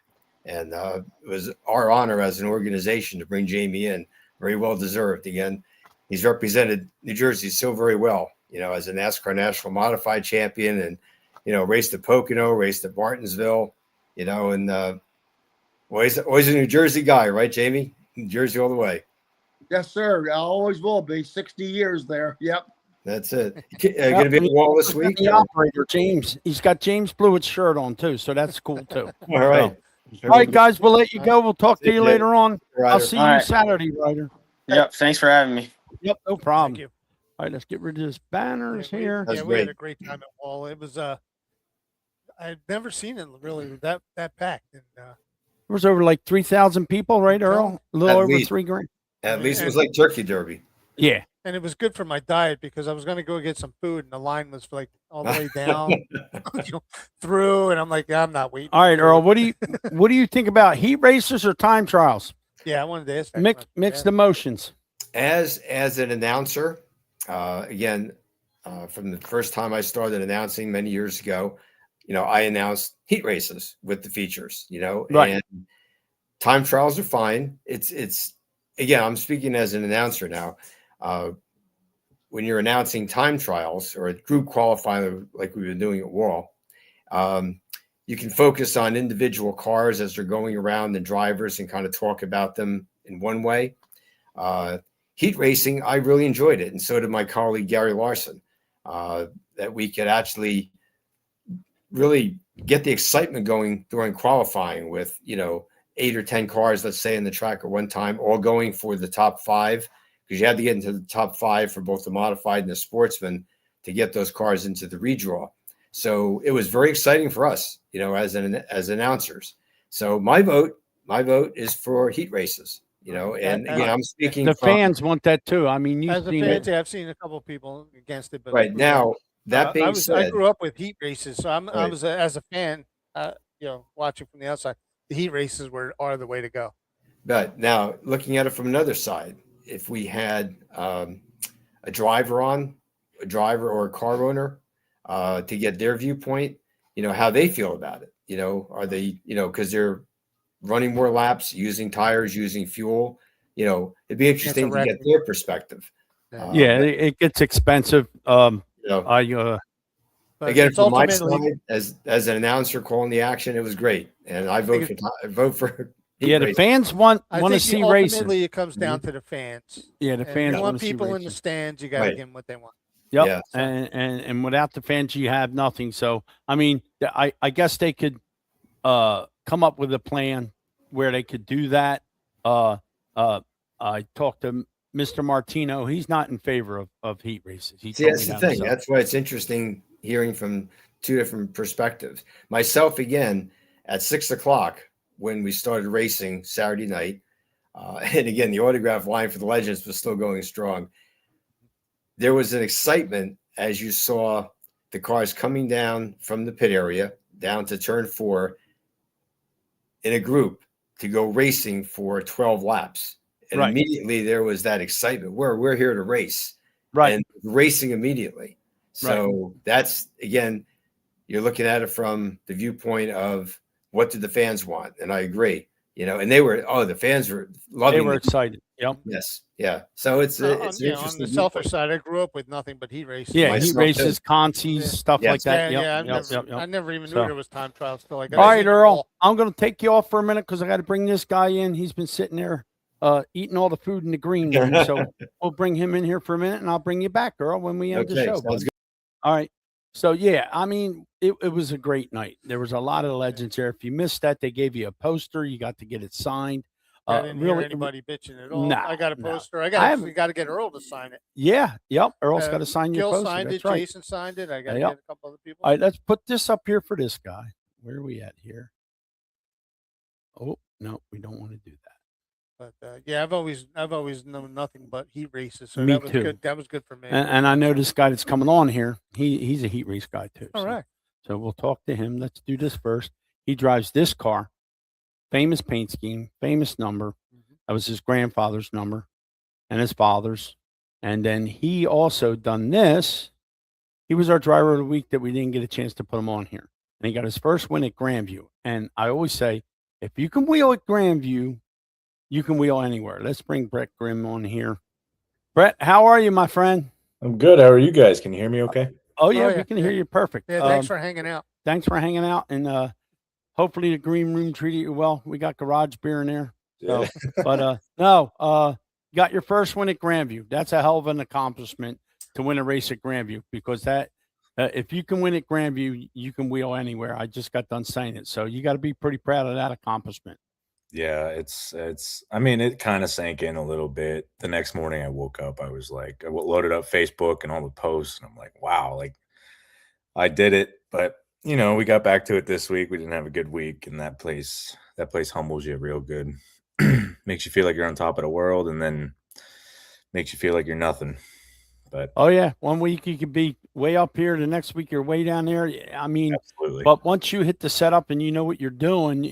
And it was our honor as an organization to bring Jamie in. Very well deserved. Again, he's represented New Jersey so very well, as a NASCAR National Modified Champion, and, raced at Pocono, raced at Martinsville, and always a New Jersey guy, right, Jamie? New Jersey all the way. Yes, sir. I always will be. 60 years there. Yep. That's it. Going to be at the Wall this week? The operator, James. He's got James Blewett's shirt on too, so that's cool too. All right. All right, guys, we'll let you go. We'll talk to you later on. I'll see you All right. Saturday, Ryder. Yep. Thanks for having me. Yep, no problem. Thank you. All right, let's get rid of this banners here. That's we had great. a great time at Wall. It was I'd never seen it really that packed. And There was over like 3,000 people, right, Earl? A little At over least. 3 grand. At least it was like Turkey Derby. Yeah. and it was good for my diet because I was going to go get some food and the line was like all the way down through, and I'm like, I'm not waiting. All right, Earl. What do you think about heat races or time trials? Yeah, I wanted to ask that. Mixed emotions. As an announcer, again, from the first time I started announcing many years ago, I announced heat races with the features, Right. and time trials are fine. It's again, I'm speaking as an announcer now. When you're announcing time trials or group qualifying, like we've been doing at Wall, you can focus on individual cars as they're going around, the drivers, and kind of talk about them in one way. Heat racing, I really enjoyed it, and so did my colleague Gary Larson. That we could actually really get the excitement going during qualifying with, 8 or 10 cars, let's say, in the track at one time, all going for the top 5, because you had to get into the top 5 for both the modified and the sportsman to get those cars into the redraw. So it was very exciting for us, as announcers. So my vote is for heat races, and again, I'm speaking The from fans want that too. I mean, you've As a seen fan, it. I've seen a couple of people against it, but right now. That being I said, grew up with heat races, so I Right. was as a fan, watching from the outside. The heat races are the way to go. but now looking at it from another side, if we had a driver or a car owner to get their viewpoint, how they feel about it. Are they, because they're running more laps, using tires, using fuel. It'd be interesting to get their perspective. Yeah, it gets expensive. But Again, it's from my ultimately side, as an announcer calling the action, it was great, and I vote for. heat Yeah, the racing. fans want I to think see ultimately racing. it comes down to the fans. Yeah, the And fans you want want to see people in racing. the stands. You got to Right. give them what they want. Yep. Yeah. And without the fans, you have nothing. So, I mean, I guess they could come up with a plan where they could do that. I talked to Mr. Martino. He's not in favor of heat races. He See, told that's me the that. thing. So, That's why it's interesting hearing from two different perspectives. Myself, again, at 6:00 when we started racing Saturday night, and again, the autograph line for the Legends was still going strong. There was an excitement as you saw the cars coming down from the pit area down to turn 4 in a group to go racing for 12 laps. And Right. immediately there was that excitement. We're here to race. right. And racing immediately. So that's, again, you're looking at it from the viewpoint of what did the fans want? And I agree, and the fans were loving They were it. excited. Yep. Yes. Yeah. So it's an on the interesting selfish viewpoint. side, I grew up with nothing but heat races. Yeah, Myself heat races, consies, Yeah. stuff Yes. like that. Yeah, Yep. I never even knew So- there was time trials till I got. All to right, see them Earl. all. I'm going to take you off for a minute because I got to bring this guy in. He's been sitting there eating all the food in the green room. So we'll bring him in here for a minute, and I'll bring you back, Earl, when we end the Okay. show. Sounds bud. good. All right. So, yeah, I mean, it was a great night. There was a lot of legends there. If you missed that, they gave you a poster. You got to get it signed. I didn't hear Really, anybody bitching at all. No, I got a no. poster. I We haven't- got to get Earl to sign it. yeah, yep. Earl's got to sign your Gil poster. signed That's it. right. Jason signed it. I got to Yep. get a couple other people. All right, let's put this up here for this guy. Where are we at here? Oh, no, we don't want to do that. But yeah, I've always known nothing but heat races. So Me that was too. good. That was good for me. And I know this guy that's coming on here. He's a heat race guy too. all so- right. So we'll talk to him. Let's do this first. He drives this car, famous paint scheme, famous number. Mhm. That was his grandfather's number and his father's. And then he also done this. He was our driver of the week that we didn't get a chance to put him on here. And he got his first win at Grandview. And I always say, if you can wheel at Grandview, you can wheel anywhere. Let's bring Brett Grimm on here. Brett, how are you, my friend? I'm good. How are you guys? Can you hear me okay? Oh, yeah, yeah, we can yeah. hear you perfect. Yeah, thanks for hanging out. Thanks for hanging out, and hopefully the green room treated you well. We got garage beer in there, so, but you got your first win at Grandview. That's a hell of an accomplishment to win a race at Grandview, because that if you can win at Grandview, you can wheel anywhere. I just got done saying it, so you got to be pretty proud of that accomplishment. Yeah, it's I mean, it kind of sank in a little bit. The next morning I woke up, I was like, I loaded up Facebook and all the posts, and I'm like, wow, like I did it. But we got back to it this week. We didn't have a good week, and that place humbles you real good. Makes you feel like you're on top of the world, and then makes you feel like you're nothing. But Oh yeah, one week you could be way up here, the next week you're way down there. I mean, absolutely. but once you hit the setup and you know what you're doing,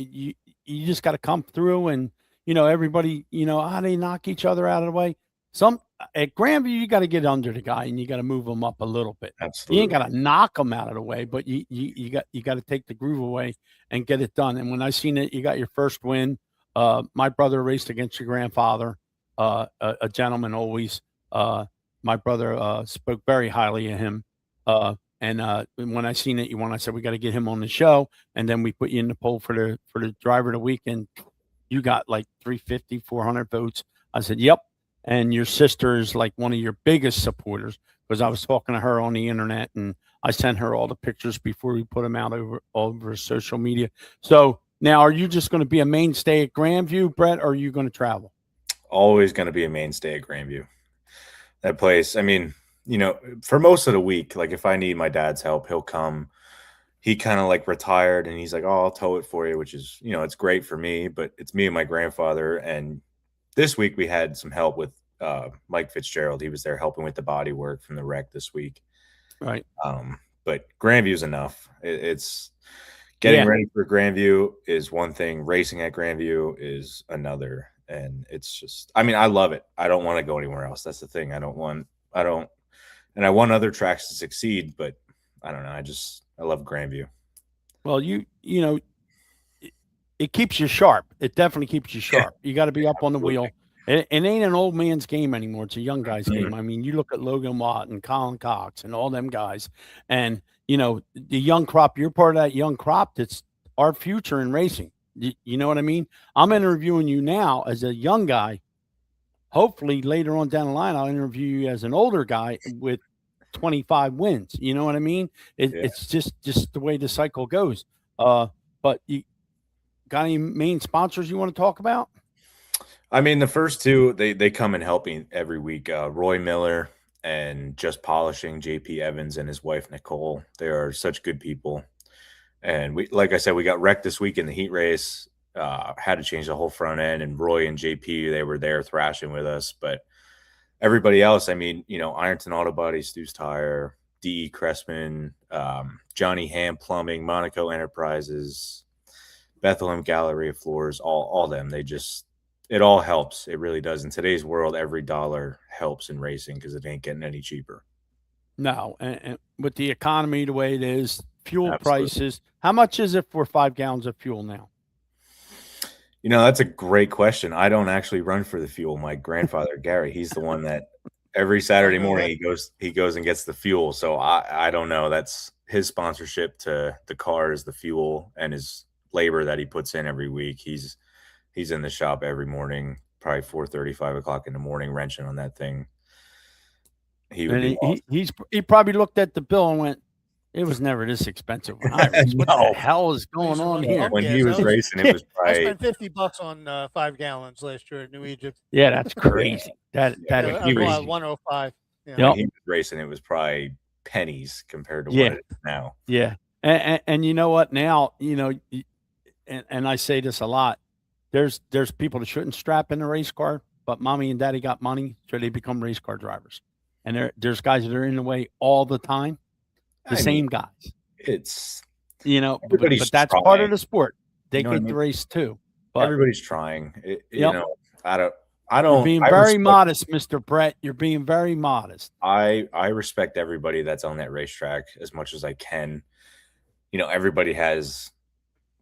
you just got to come through, and everybody, they knock each other out of the way. Some at Grandview, you got to get under the guy and you got to move him up a little bit. Absolutely. You ain't got to knock him out of the way, but you got to take the groove away and get it done. And when I seen it, you got your first win. My brother raced against your grandfather, a gentleman always. My brother spoke very highly of him. And when I seen it, you won, I said we got to get him on the show, and then we put you in the poll for the driver of the week, and you got like 350, 400 votes. I said, "Yep." And your sister is like one of your biggest supporters, because I was talking to her on the internet, and I sent her all the pictures before we put them out over social media. So now, are you just going to be a mainstay at Grandview, Brett, or are you going to travel? Always going to be a mainstay at Grandview. That place, I mean, you know, for most of the week, like if I need my dad's help, he'll come. He kind of like retired, and he's like, "Oh, I'll tow it for you," which is, you know, it's great for me, but it's me and my grandfather. And this week we had some help with Mike Fitzgerald. He was there helping with the body work from the wreck this week. Right. But Grandview's enough. It's getting ready for Grandview is one thing. Racing at Grandview is another. And it's just, I mean, I love it. I don't want to go anywhere else. That's the thing. And I want other tracks to succeed, but I don't know. I love Grandview. Well, you know, it keeps you sharp. It definitely keeps you sharp. You got to be up on the wheel. It ain't an old man's game anymore. It's a young guy's game. I mean, you look at Logan Watt and Colin Cox and all them guys, and you know, the young crop. You're part of that young crop. That's our future in racing. You know what I mean? I'm interviewing you now as a young guy. Hopefully later on down the line, I'll interview you as an older guy with 25 wins. You know what I mean? It's just the way the cycle goes. But you got any main sponsors you want to talk about? I mean, the first two, they come and help me every week. Roy Miller and Just Polishing, JP Evans and his wife, Nicole. They are such good people. And we, like I said, we got wrecked this week in the heat race, had to change the whole front end, and Roy and JP, they were there thrashing with us. But everybody else, I mean, you know, Ironton Auto Body, Stu's Tire, D.E. Cressman, Johnny Ham Plumbing, Monaco Enterprises, Bethlehem Gallery of Floors, all them. It all helps. It really does. In today's world, every dollar helps in racing because it ain't getting any cheaper. No, and with the economy the way it is, fuel Absolutely. prices, how much is it for 5 gallons of fuel now? You know, that's a great question. I don't actually run for the fuel. My grandfather, Gary, he's the one that every Saturday morning he goes and gets the fuel. So I don't know. That's his sponsorship to the cars, the fuel, and his labor that he puts in every week. He's in the shop every morning, probably 4:30, 5 o'clock in the morning, wrenching on that thing. He probably looked at the bill and went, "It was never this expensive when I raced. What the hell is going on here?" When he was racing, it was I probably spent $50 on 5 gallons last year at New Egypt. Yeah, that's crazy. That he was 105. Yeah. Yep. when he was racing, it was probably pennies compared to what it is now. Yeah. And you know what? Now, you know, and I say this a lot. There's people that shouldn't strap in a race car, but mommy and daddy got money, so they become race car drivers. And there's guys that are in the way all the time. The same guys. It's, you know, but everybody's that's trying. part of the sport. They You know what get I the mean? race too. But Everybody's trying. You Yep. know, I don't. you're being very respect- modest, Mr. Brett. You're being very modest. I respect everybody that's on that racetrack as much as I can. You know, everybody has,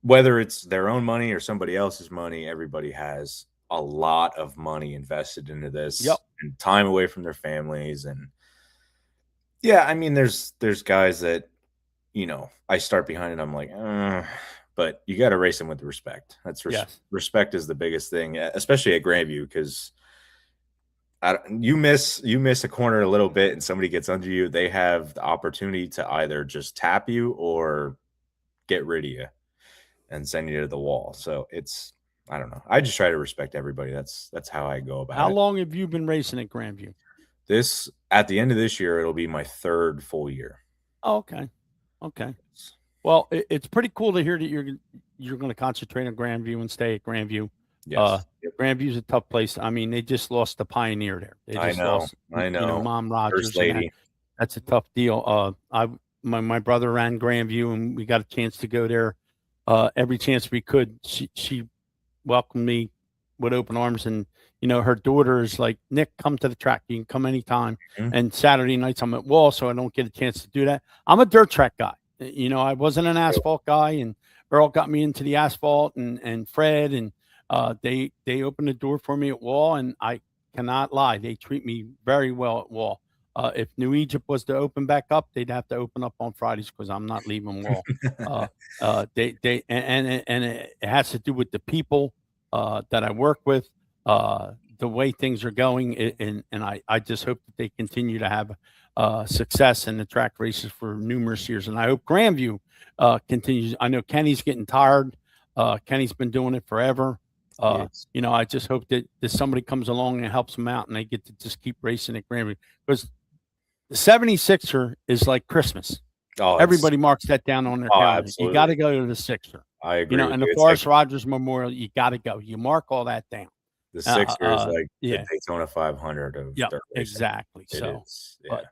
whether it's their own money or somebody else's money, everybody has a lot of money invested into this. Yep. And time away from their families. And yeah, I mean, there's guys that, you know, I start behind it, I'm like, but you got to race them with respect. That's respect is the biggest thing, especially at Grandview, because you miss a corner a little bit and somebody gets under you, they have the opportunity to either just tap you or get rid of you and send you to the wall. So it's, I don't know. I just try to respect everybody. That's how I go about it. How long have you been racing at Grandview? At the end of this year, it'll be my 3rd full year. Oh, okay. Okay. Well, it's pretty cool to hear that you're going to concentrate on Grandview and stay at Grandview. Yes. Grandview's a tough place. I mean, they just lost the pioneer there. They just lost, I know. You know, Mom Rogers. First lady. That's a tough deal. My brother ran Grandview, and we got a chance to go there every chance we could. She welcomed me with open arms, and you know, her daughter is like, "Nick, come to the track. You can come anytime." Mm-hmm. And Saturday nights I'm at Wall, so I don't get a chance to do that. I'm a dirt track guy. You know, I wasn't an asphalt guy, and Earl got me into the asphalt, and Fred, and they opened the door for me at Wall, and I cannot lie. They treat me very well at Wall. If New Egypt was to open back up, they'd have to open up on Fridays because I'm not leaving Wall. And it has to do with the people that I work with, the way things are going, and I just hope that they continue to have success in the track races for numerous years. And I hope Grandview continues. I know Kenny's getting tired. Kenny's been doing it forever. You know, I just hope that somebody comes along and helps them out and they get to just keep racing at Grandview, because the 76er is like Christmas. Oh, Everybody marks that down on their calendar. absolutely. You got to go to the Sixer. I agree. You know, with and you. the It's Forrest like Rogers Memorial, you got to go. You mark all that down. the Sixer is like yeah. the Daytona 500 of Yeah, dirt racing. exactly. It So, is, but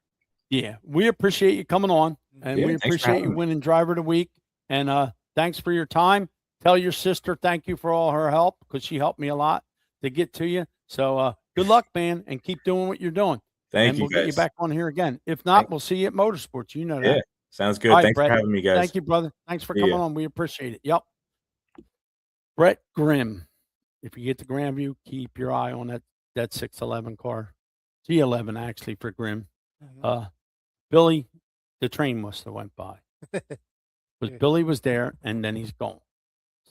yeah, we appreciate you coming on, and Yeah, we thanks for appreciate you having me. winning Driver of the Week. And thanks for your time. Tell your sister thank you for all her help, because she helped me a lot to get to you. So good luck, man, and keep doing what you're doing. Thank And you, we'll get you guys. back on here again. If not, we'll see you at Motorsports. You know that. Yeah, sounds good. All right, Thanks Brett. for having me, guys. Thank you, brother. Thanks for See coming ya. on. We appreciate it. Yep. Brett Grimm. If you get to Grandview, keep your eye on that 611 car. G11 actually for Grimm. Billy, the train must have went by. Because Billy was there and then he's gone.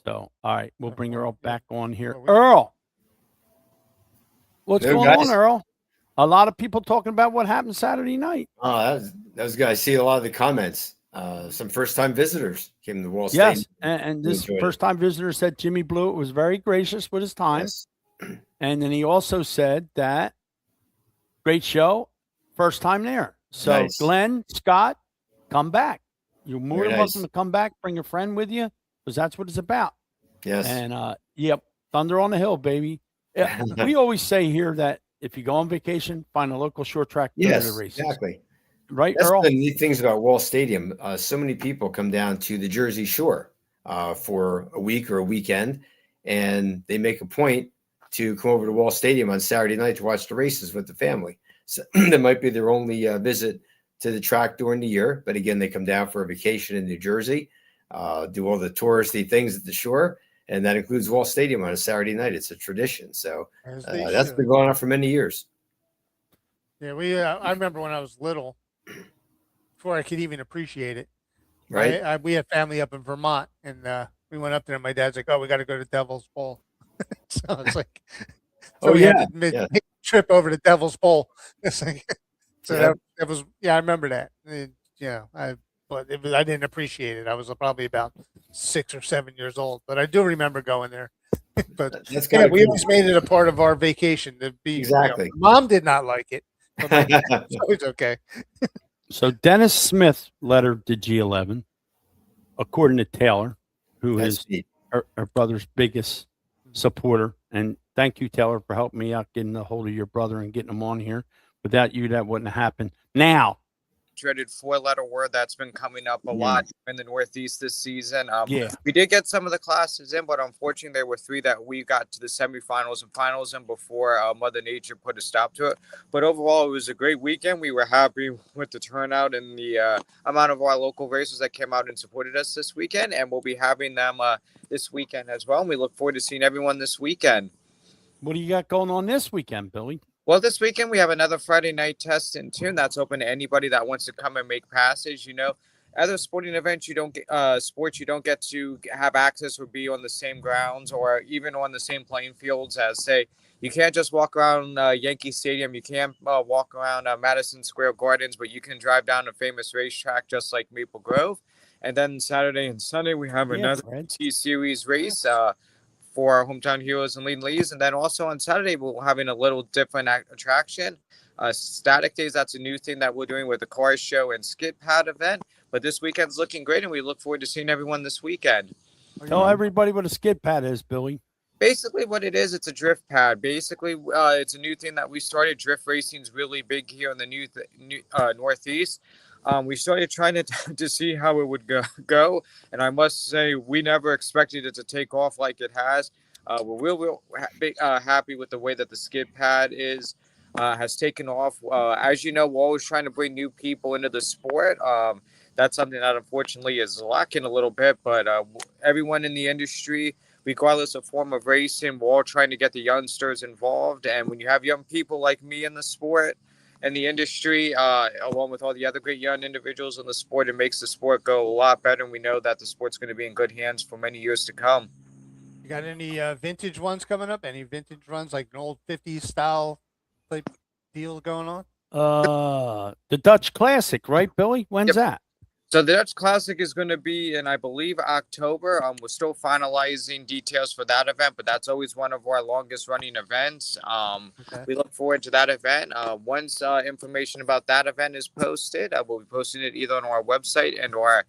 So, all right, we'll bring Earl back on here. Earl, what's Hey, going guys. on, Earl? A lot of people talking about what happened Saturday night. Oh, that was good. I see a lot of the comments. Some first-time visitors came to Wall Yes, Stadium. and We this enjoyed it. first-time visitor said Jimmy Blewett was very gracious with his time. Yes. And then he also said that great show, first time there. So Nice. Glenn, Scott, come back. You're more Very than nice. welcome to come back. Bring a friend with you, because that's what it's about. Yes. And yep, Thunder on the Hill, baby. Yeah, we always say here that if you go on vacation, find a local short track, go to Yes, the races. exactly. Right, That's Earl? the neat things about Wall Stadium. So many people come down to the Jersey Shore for a week or a weekend, and they make a point to come over to Wall Stadium on Saturday night to watch the races with the family. So that might be their only visit to the track during the year. But again, they come down for a vacation in New Jersey, do all the touristy things at the shore, and that includes Wall Stadium on a Saturday night. It's a tradition. So As they that's should. been going on for many years. Yeah, I remember when I was little, before I could even appreciate it. Right? We had family up in Vermont, and we went up there. And my dad's like, "Oh, we got to go to Devil's Bowl." So it's like, Oh, we had yeah, to make yeah. a trip over to Devil's Bowl. It's like, so Yeah. that was, I remember that. And, but I didn't appreciate it. I was probably about 6 or 7 years old, but I do remember going there. But That's yeah, kinda we cool. always made it a part of our vacation to be. Exactly. Mom did not like it, but my dad was always okay. So Dennis Smith led her to G11, according to Taylor, who That's is neat. her brother's biggest supporter. And thank you, Taylor, for helping me out getting a hold of your brother and getting him on here. Without you, that wouldn't have happened. Now, dreaded 4-letter word that's been coming up a lot in the Northeast this season. Yeah. We did get some of the classes in, but unfortunately there were 3 that we got to the semifinals and finals in before Mother Nature put a stop to it. But overall, it was a great weekend. We were happy with the turnout and the amount of our local racers that came out and supported us this weekend, and we'll be having them this weekend as well. And we look forward to seeing everyone this weekend. what do you got going on this weekend, Billy? Well, this weekend we have another Friday night test in tune that's open to anybody that wants to come and make passes. You know, other sporting events, you don't get sports, you don't get to have access or be on the same grounds or even on the same playing fields as, say, you can't just walk around Yankee Stadium. You can't walk around Madison Square Gardens, but you can drive down a famous racetrack just like Maple Grove. And then Saturday and Sunday we have another Fred. T-Series race for our hometown heroes and lead leads. And then also on Saturday, we're having a little different attraction. Static Days, that's a new thing that we're doing with the car show and skid pad event. But this weekend's looking great, and we look forward to seeing everyone this weekend. Tell everybody what a skid pad is, Billy. Basically what it is, it's a drift pad. Basically, it's a new thing that we started. Drift racing's really big here in the Northeast. We started trying to see how it would go, and I must say we never expected it to take off like it has. We're real happy with the way that the skid pad has taken off. As you know, we're always trying to bring new people into the sport. That's something that unfortunately is lacking a little bit, but everyone in the industry, regardless of form of racing, we're all trying to get the youngsters involved. And when you have young people like me in the sport and the industry, along with all the other great young individuals in the sport, it makes the sport go a lot better. And we know that the sport's going to be in good hands for many years to come. You got any vintage ones coming up? Any vintage runs like an old 50s style type deal going on? The Dutch Classic, right, Billy? When's that? So the Dutch Classic is going to be in, I believe, October. We're still finalizing details for that event, but that's always one of our longest running events. We look forward to that event. Once information about that event is posted, we'll be posting it either on our website and our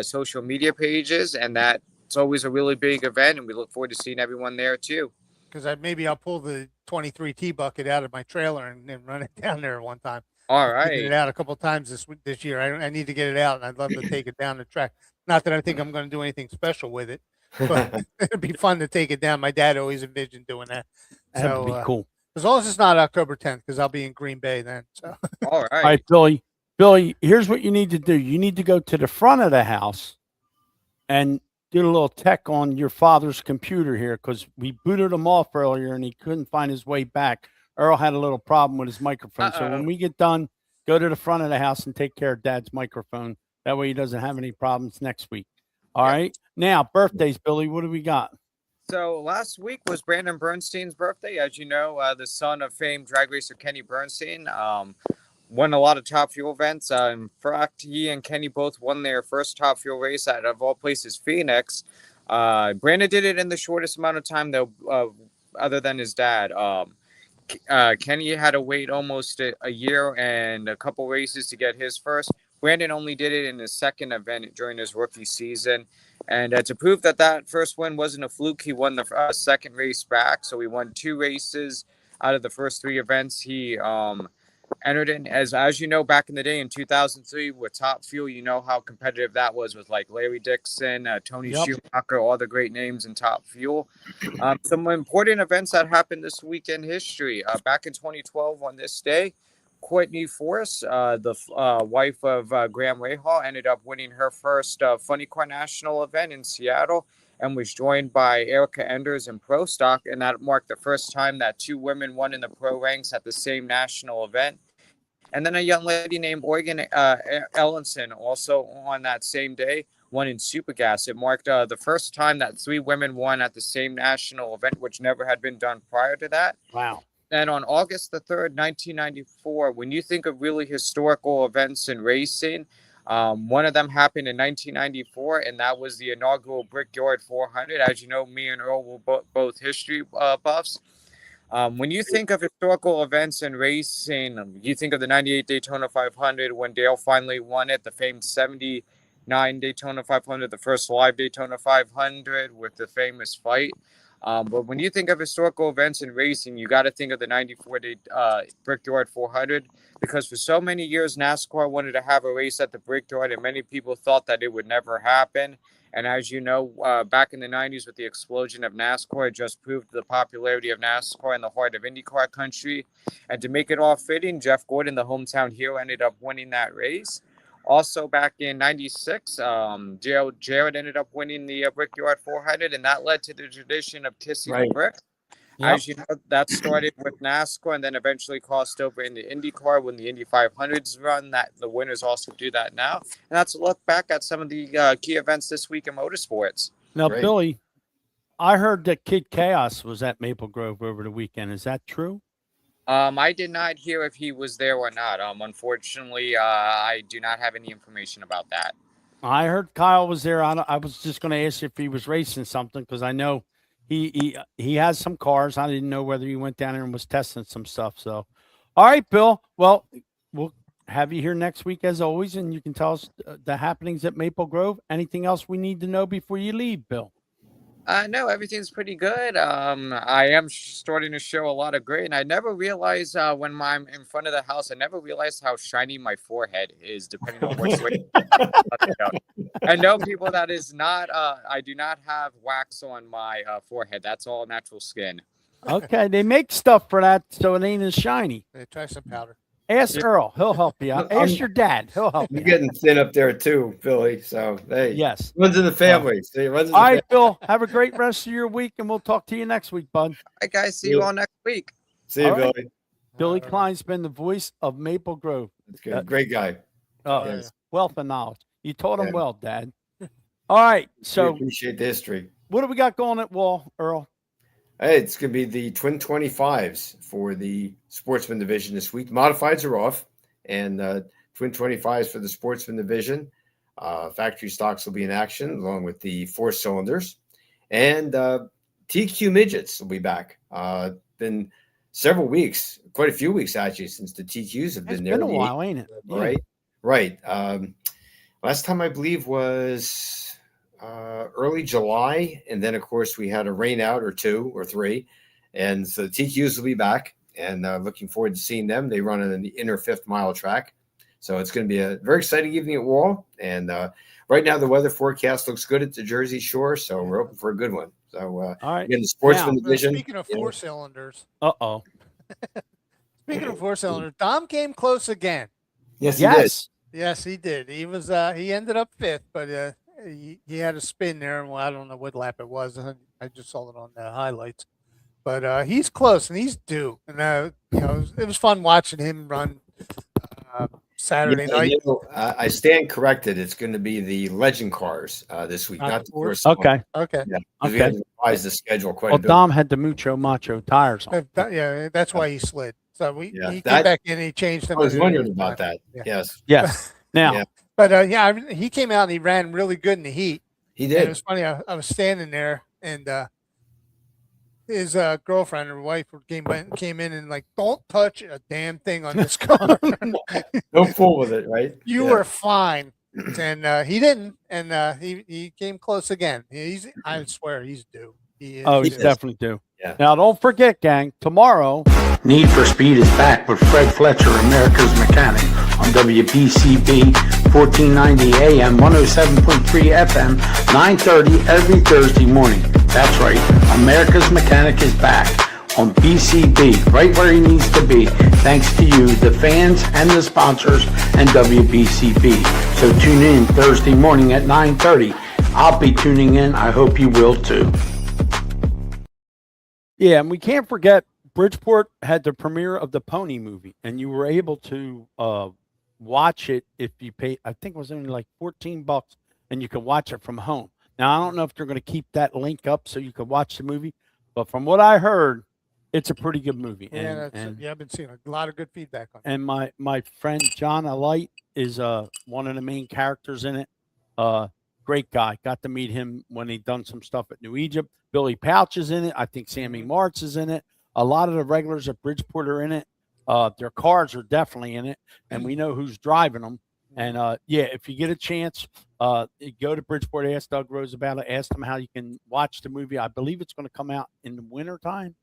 social media pages, and that's always a really big event, and we look forward to seeing everyone there too. Because maybe I'll pull the 23T bucket out of my trailer and then run it down there one time. All Get right. it out a couple of times this year. I need to get it out, and I'd love to take it down the track. Not that I think I'm going to do anything special with it, but it'd be fun to take it down. My dad always envisioned doing that. That'd be cool. As long as it's not October 10th, because I'll be in Green Bay then. So All right. All right, Billy. Billy, here's what you need to do. You need to go to the front of the house and do a little tech on your father's computer here, because we booted him off earlier and he couldn't find his way back. Earl had a little problem with his microphone. So when we get done, go to the front of the house and take care of Dad's microphone. That way he doesn't have any problems next week. All right. Now, birthdays, Billy. What do we got? So last week was Brandon Bernstein's birthday. As you know, the son of famed drag racer Kenny Bernstein won a lot of Top Fuel events. In fact, he and Kenny both won their first Top Fuel race at, of all places, Phoenix. Brandon did it in the shortest amount of time, though, other than his dad. Kenny had to wait almost a year and a couple races to get his first. Brandon only did it in his second event during his rookie season. And to prove that first win wasn't a fluke, he won the second race back. So he won 2 races out of the first 3 events he entered in. As you know, back in the day in 2003 with Top Fuel, you know how competitive that was with like Larry Dixon, Tony Schumacher, all the great names in Top Fuel. Some important events that happened this week in history. Back in 2012 on this day, Courtney Force, the wife of Graham Rahal, ended up winning her first Funny Car National event in Seattle and was joined by Erica Enders in Pro Stock. And that marked the first time that 2 women won in the pro ranks at the same national event. And then a young lady named Oregon Ellenson, also on that same day, won in Supergas. It marked the first time that 3 women won at the same national event, which never had been done prior to that. Wow. And on August the 3rd, 1994, when you think of really historical events in racing, one of them happened in 1994, and that was the inaugural Brickyard 400. As you know, me and Earl were both history buffs. When you think of historical events in racing, you think of the 98 Daytona 500 when Dale finally won it, the famed 79 Daytona 500, the first live Daytona 500 with the famous fight. But when you think of historical events in racing, you got to think of the 94 Brickyard 400, because for so many years, NASCAR wanted to have a race at the Brickyard, and many people thought that it would never happen. And as you know, back in the 90s with the explosion of NASCAR, it just proved the popularity of NASCAR in the heart of IndyCar country. And to make it all fitting, Jeff Gordon, the hometown hero, ended up winning that race. Also, back in 96, Jared ended up winning the Brickyard 400, and that led to the tradition of kissing the brick. Yep. As you know, that started with NASCAR and then eventually crossed over into IndyCar when the Indy 500s run. That the winners also do that now. And that's a look back at some of the key events this week in motorsports. Now, Billy, I heard that Kid Chaos was at Maple Grove over the weekend. Is that true? I did not hear if he was there or not. Unfortunately, I do not have any information about that. I heard Kyle was there. I was just going to ask if he was racing something, because I know he has some cars. I didn't know whether he went down there and was testing some stuff. So, all right, Bill. Well, we'll have you here next week as always, and you can tell us the happenings at Maple Grove. Anything else we need to know before you leave, Bill? No, everything's pretty good. I am starting to show a lot of grit, and I never realized when I'm in front of the house, I never realized how shiny my forehead is, depending on which way. I know people that is not. I do not have wax on my forehead. That's all natural skin. Okay, they make stuff for that, so it ain't as shiny. Try some powder. Ask Earl. He'll help you out. Ask your dad. He'll help You're you. getting thin up there too, Billy. So hey, Yes. runs in the family. See, runs in the All right, Bill. Have a great rest of your week, and we'll talk to you next week, bud. All right, guys. See you all next week. See you, All right. Billy. Billy Klein's been the voice of Maple Grove. That's good. Great guy. Oh, Yes. wealth of knowledge. You taught him Yeah. well, Dad. All right. We So, appreciate the history. what do we got going at Wall, Earl? Hey, it's going to be the Twin 25s for the Sportsman Division this week. Modifieds are off, and Twin 25s for the Sportsman Division. Factory stocks will be in action along with the 4-cylinders. And TQ Midgets will be back. Been several weeks, quite a few weeks actually, since the TQs have It's been there. been a while, ain't it? Yeah. Right, right. Last time I believe was early July, and then of course we had a rain out or 2 or 3, and so the TQs will be back, and looking forward to seeing them. They run in the inner 5th mile track, so it's going to be a very exciting evening at Wall. And right now the weather forecast looks good at the Jersey Shore, so we're hoping for a good one. So All right. again, the Sportsman Now- Division. Speaking of 4-cylinders, Uh-oh. speaking of 4-cylinders, Dom came close again. Yes, he did. Yes. Yes, he did. He was he ended up 5th, but he had a spin there. Well, I don't know what lap it was. I just saw it on the highlights. But he's close and he's due. And it was fun watching him run Saturday Yeah, night. I stand corrected. It's going to be the Legend cars this week, Not not the the Force. first. Okay. Okay. Yeah, 'cause we Okay. had to revise the schedule quite Well, a bit. Dom had the Mucho Macho tires on. Yeah, that's why he slid. So he Yeah, came that- back in and he changed them. I was at wondering the about time. that. Yeah. Yes, Yes. Now, Yeah. But he came out and he ran really good in the heat. he And it did. was funny. I was standing there, and his girlfriend or wife came in and like, don't touch a damn thing on this car. Don't fool with it, right? You Yeah. were fine, and he didn't, and he came close again. I swear he's due. He is. oh, he's is. definitely due. Yeah. Now, don't forget, gang, tomorrow, Need for Speed is back with Fred Fletcher, America's Mechanic, on WBCB 1490 AM, 107.3 FM, 9:30 every Thursday morning. That's right, America's Mechanic is back on BCB, right where he needs to be, thanks to you, the fans and the sponsors, and WBCB. So tune in Thursday morning at 9:30. I'll be tuning in. I hope you will too. yeah, and we can't forget, Bridgeport had the premiere of the Pony movie, and you were able to watch it if you paid, I think it was only like $14, and you could watch it from home. Now, I don't know if they're going to keep that link up so you could watch the movie, but from what I heard, it's a pretty good movie. Yeah, And, I've been seeing a lot of good feedback on it. and my friend John Alight is one of the main characters in it. Great guy. Got to meet him when he done some stuff at New Egypt. Billy Pouch is in it. I think Sammy Martz is in it. A lot of the regulars at Bridgeport are in it. Their cars are definitely in it, and we know who's driving them. And yeah, if you get a chance, go to Bridgeport, ask Doug Rose about it, ask them how you can watch the movie. I believe it's going to come out in the wintertime.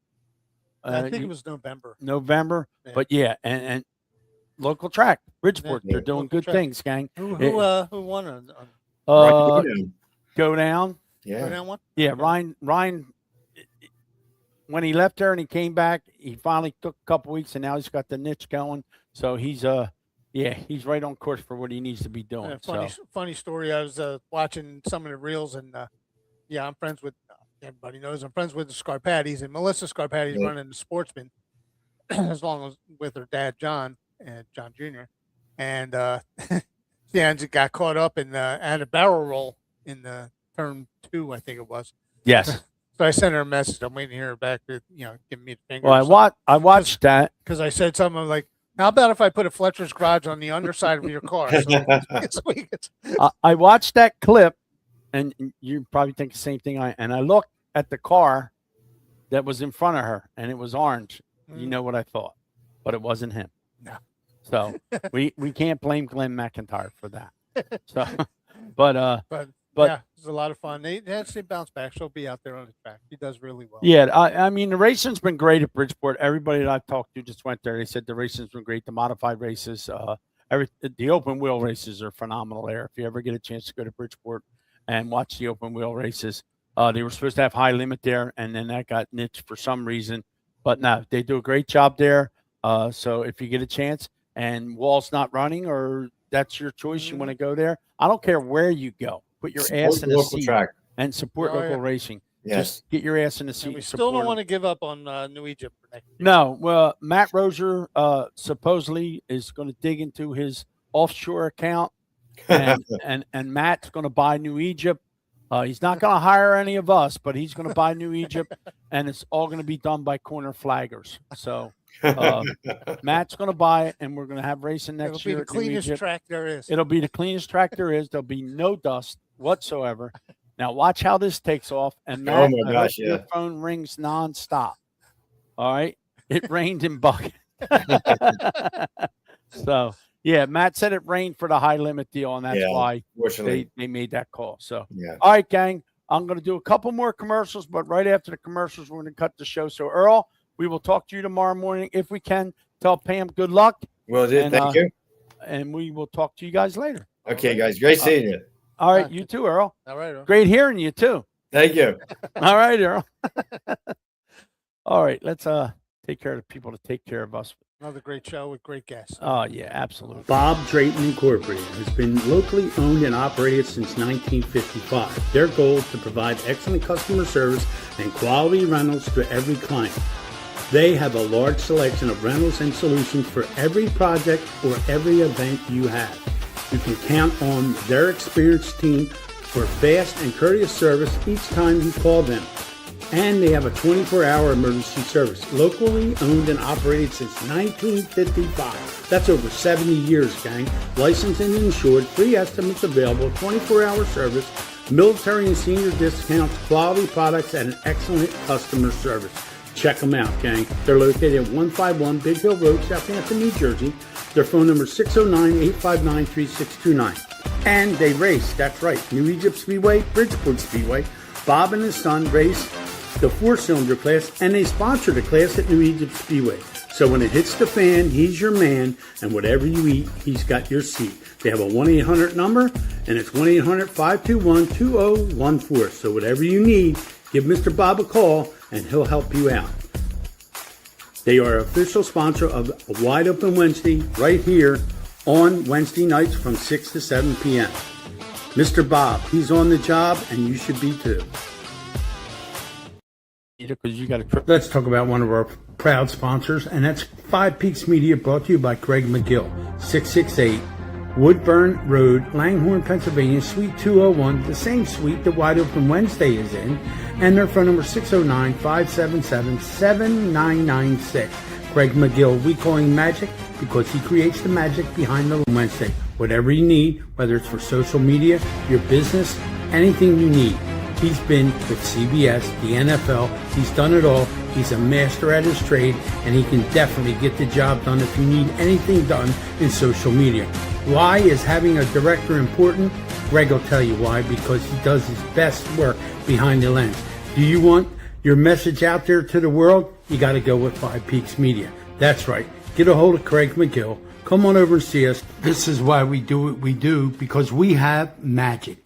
I think it was November. November. Yeah. But yeah, and local track, Bridgeport, Yeah. they're doing Local good track. things, gang. Who won on Right, Go down. yeah. that one? Yeah, Ryan, when he left there and he came back, he finally took a couple weeks, and now he's got the niche going. So he's he's right on course for what he needs to be doing. Funny story. I was watching some of the reels, and I'm friends with everybody knows I'm friends with the Scarpattis, and Melissa Scarpatti's Yeah. running the Sportsman, as long as with her dad John and John Jr. And she got caught up in at a barrel roll in the turn 2, I think it was. Yes. So I sent her a message. I'm waiting to hear her back to give me the finger. Well, I watched that. because I said something like, "How about if I put a Fletcher's Garage on the underside of your car?" So we could- I watched that clip, and you probably think the same thing. I looked at the car that was in front of her, and it was orange. You know what I thought, but it wasn't him. No. So we can't blame Glenn McIntyre for that. So, but but But- yeah, it was a lot of fun. They had to bounce back. She'll be out there on the track. She does really well. yeah, I mean the racing's been great at Bridgeport. Everybody that I've talked to just went there. They said the racing's been great. The modified races, the open wheel races are phenomenal there. If you ever get a chance to go to Bridgeport and watch the open wheel races, they were supposed to have high limit there, and then that got niched for some reason. But no, they do a great job there. So if you get a chance, and Wall's not running, or that's your choice, you want to go there, I don't care where you go. Put your ass in the local seat track. and support Oh, local yeah. racing. Yes. Just get your ass in the seat. And we and still don't support want them. to give up on New Egypt for next year. No, well, Matt Rozier supposedly is going to dig into his offshore account, and Matt's going to buy New Egypt. He's not going to hire any of us, but he's going to buy New Egypt, and it's all going to be done by corner flaggers. So Matt's going to buy it, and we're going to have racing It'll next be year. the at New cleanest Egypt. track there is. It'll be the cleanest track there is. There'll be no dust whatsoever. Now watch how this takes off. And Matt, Oh my I hope gosh, your yeah. phone rings nonstop. All right. It rained in Bucket. So yeah, Matt said it rained for the high limit deal, and that's Yeah, why Fortunately, they made that call. So yeah. all right, gang. I'm going to do a couple more commercials, but right after the commercials, we're going to cut the show. So Earl, we will talk to you tomorrow morning if we can. Tell Pam good luck, Well, And, thank you. and we will talk to you guys later. Okay, guys. Great seeing you. All right, you too, Earl. All right. Earl. Great hearing you too. Thank you. All right, Earl. All right, let's take care of the people to take care of us. Another great show with great guests. Oh yeah, absolutely. Bob Drayton Incorporated has been locally owned and operated since 1955. Their goal is to provide excellent customer service and quality rentals to every client. They have a large selection of rentals and solutions for every project or every event you have. You can count on their experienced team for fast and courteous service each time you call them. And they have a 24-hour emergency service, locally owned and operated since 1955. That's over 70 years, gang. Licensed and insured, free estimates available, 24-hour service, military and senior discounts, quality products, and an excellent customer service. Check them out, gang. They're located at 151 Big Hill Road, Southampton, New Jersey. Their phone number is 609-859-3629. And they race, that's right, New Egypt Speedway, Bridgeport Speedway. Bob and his son race the 4-cylinder class, and they sponsor the class at New Egypt Speedway. So when it hits the fan, he's your man, and whatever you eat, he's got your seat. They have a 1-800 number, and it's 1-800-521-2014. So whatever you need, give Mr. Bob a call, and he'll help you out. They are official sponsor of Wide Open Wednesday right here on Wednesday nights from 6 to 7 p.m. Mr. Bob, he's on the job, and you should be too. Because you got a Let's talk about one of our proud sponsors, and that's Five Peaks Media, brought to you by Craig McGill, 668 Woodburn Road, Langhorne, Pennsylvania, Suite 201, the same suite that Wide Open Wednesday is in, and their phone number 609-577-7996. Craig McGill, we call him Magic because he creates the magic behind the Wednesday. Whatever you need, whether it's for social media, your business, anything you need. He's been with CBS, the NFL. He's done it all. He's a master at his trade, and he can definitely get the job done if you need anything done in social media. Why is having a director important? Greg will tell you why, because he does his best work behind the lens. Do you want your message out there to the world? You got to go with Five Peaks Media. That's right. Get a hold of Craig McGill. Come on over and see us. This is why we do what we do, because we have magic.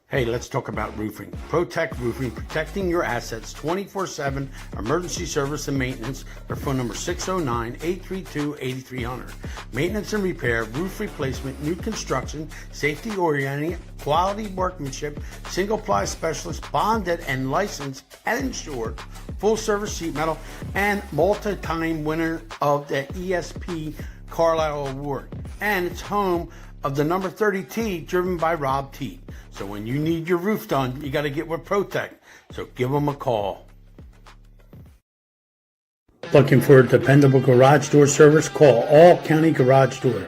Hey, let's talk about roofing. Protect Roofing, protecting your assets 24/7, emergency service and maintenance. Their phone number 609-832-8300. Maintenance and repair, roof replacement, new construction, safety orienting, quality workmanship, single ply specialist, bonded and licensed and insured, full service sheet metal, and multi-time winner of the ESP Carlisle Award. And it's home of the number 30T driven by Rob T. So when you need your roof done, you got to get with Protect. So give them a call. Looking for a dependable garage door service? Call All County Garage Door.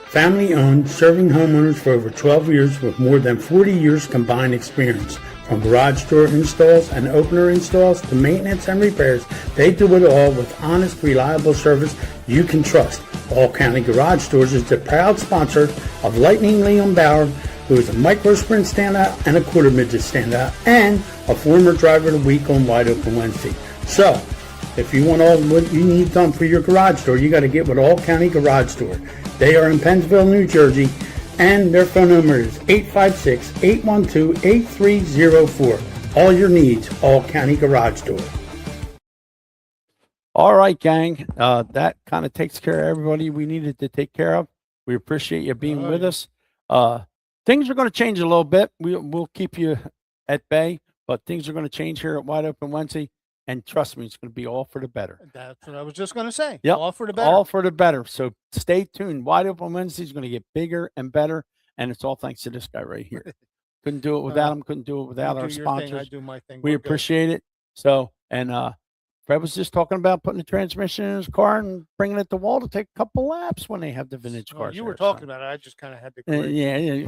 Family owned, serving homeowners for over 12 years with more than 40 years combined experience. From garage door installs and opener installs to maintenance and repairs, they do it all with honest, reliable service you can trust. All County Garage Doors is the proud sponsor of Lightning Liam Bauer, who is a micro sprint standout and a quarter midget standout, and a former driver of the week on Wide Open Wednesday. So, if you want all what you need done for your garage door, you got to get with All County Garage Door. They are in Pennsville, New Jersey, and their phone number is 856-812-8304. All your needs, All County Garage Door. All right, gang. That kind of takes care of everybody we needed to take care of. We appreciate you being with us. Things are going to change a little bit. We'll keep you at bay, but things are going to change here at Wide Open Wednesday. And trust me, it's going to be all for the better. That's what I was just going to say. Yep. All for the better. All for the better. So stay tuned. Wide Open Wednesday is going to get bigger and better. And it's all thanks to this guy right here. Couldn't do it without him. Couldn't do it without You our do your thing, I sponsors. do my thing. We We're good. appreciate it. So, and Fred was just talking about putting the transmission in his car and bringing it to wall to take a couple laps when they have the vintage Oh, cars. you were there, talking so. about it. I just kind of had to. Yeah.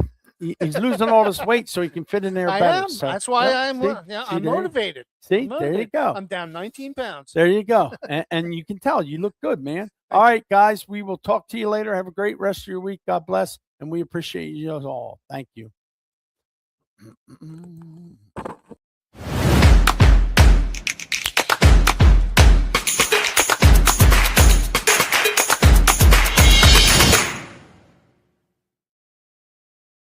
He's losing all this weight so he can fit in there I better. am. So, That's why yep, I'm. see? Yeah, See I'm there? motivated. See, I'm there you motivated. go. I'm down 19 pounds. There you go. And you can tell you look good, man. All right, guys, we will talk to you later. Have a great rest of your week. God bless. And we appreciate you all. Thank you.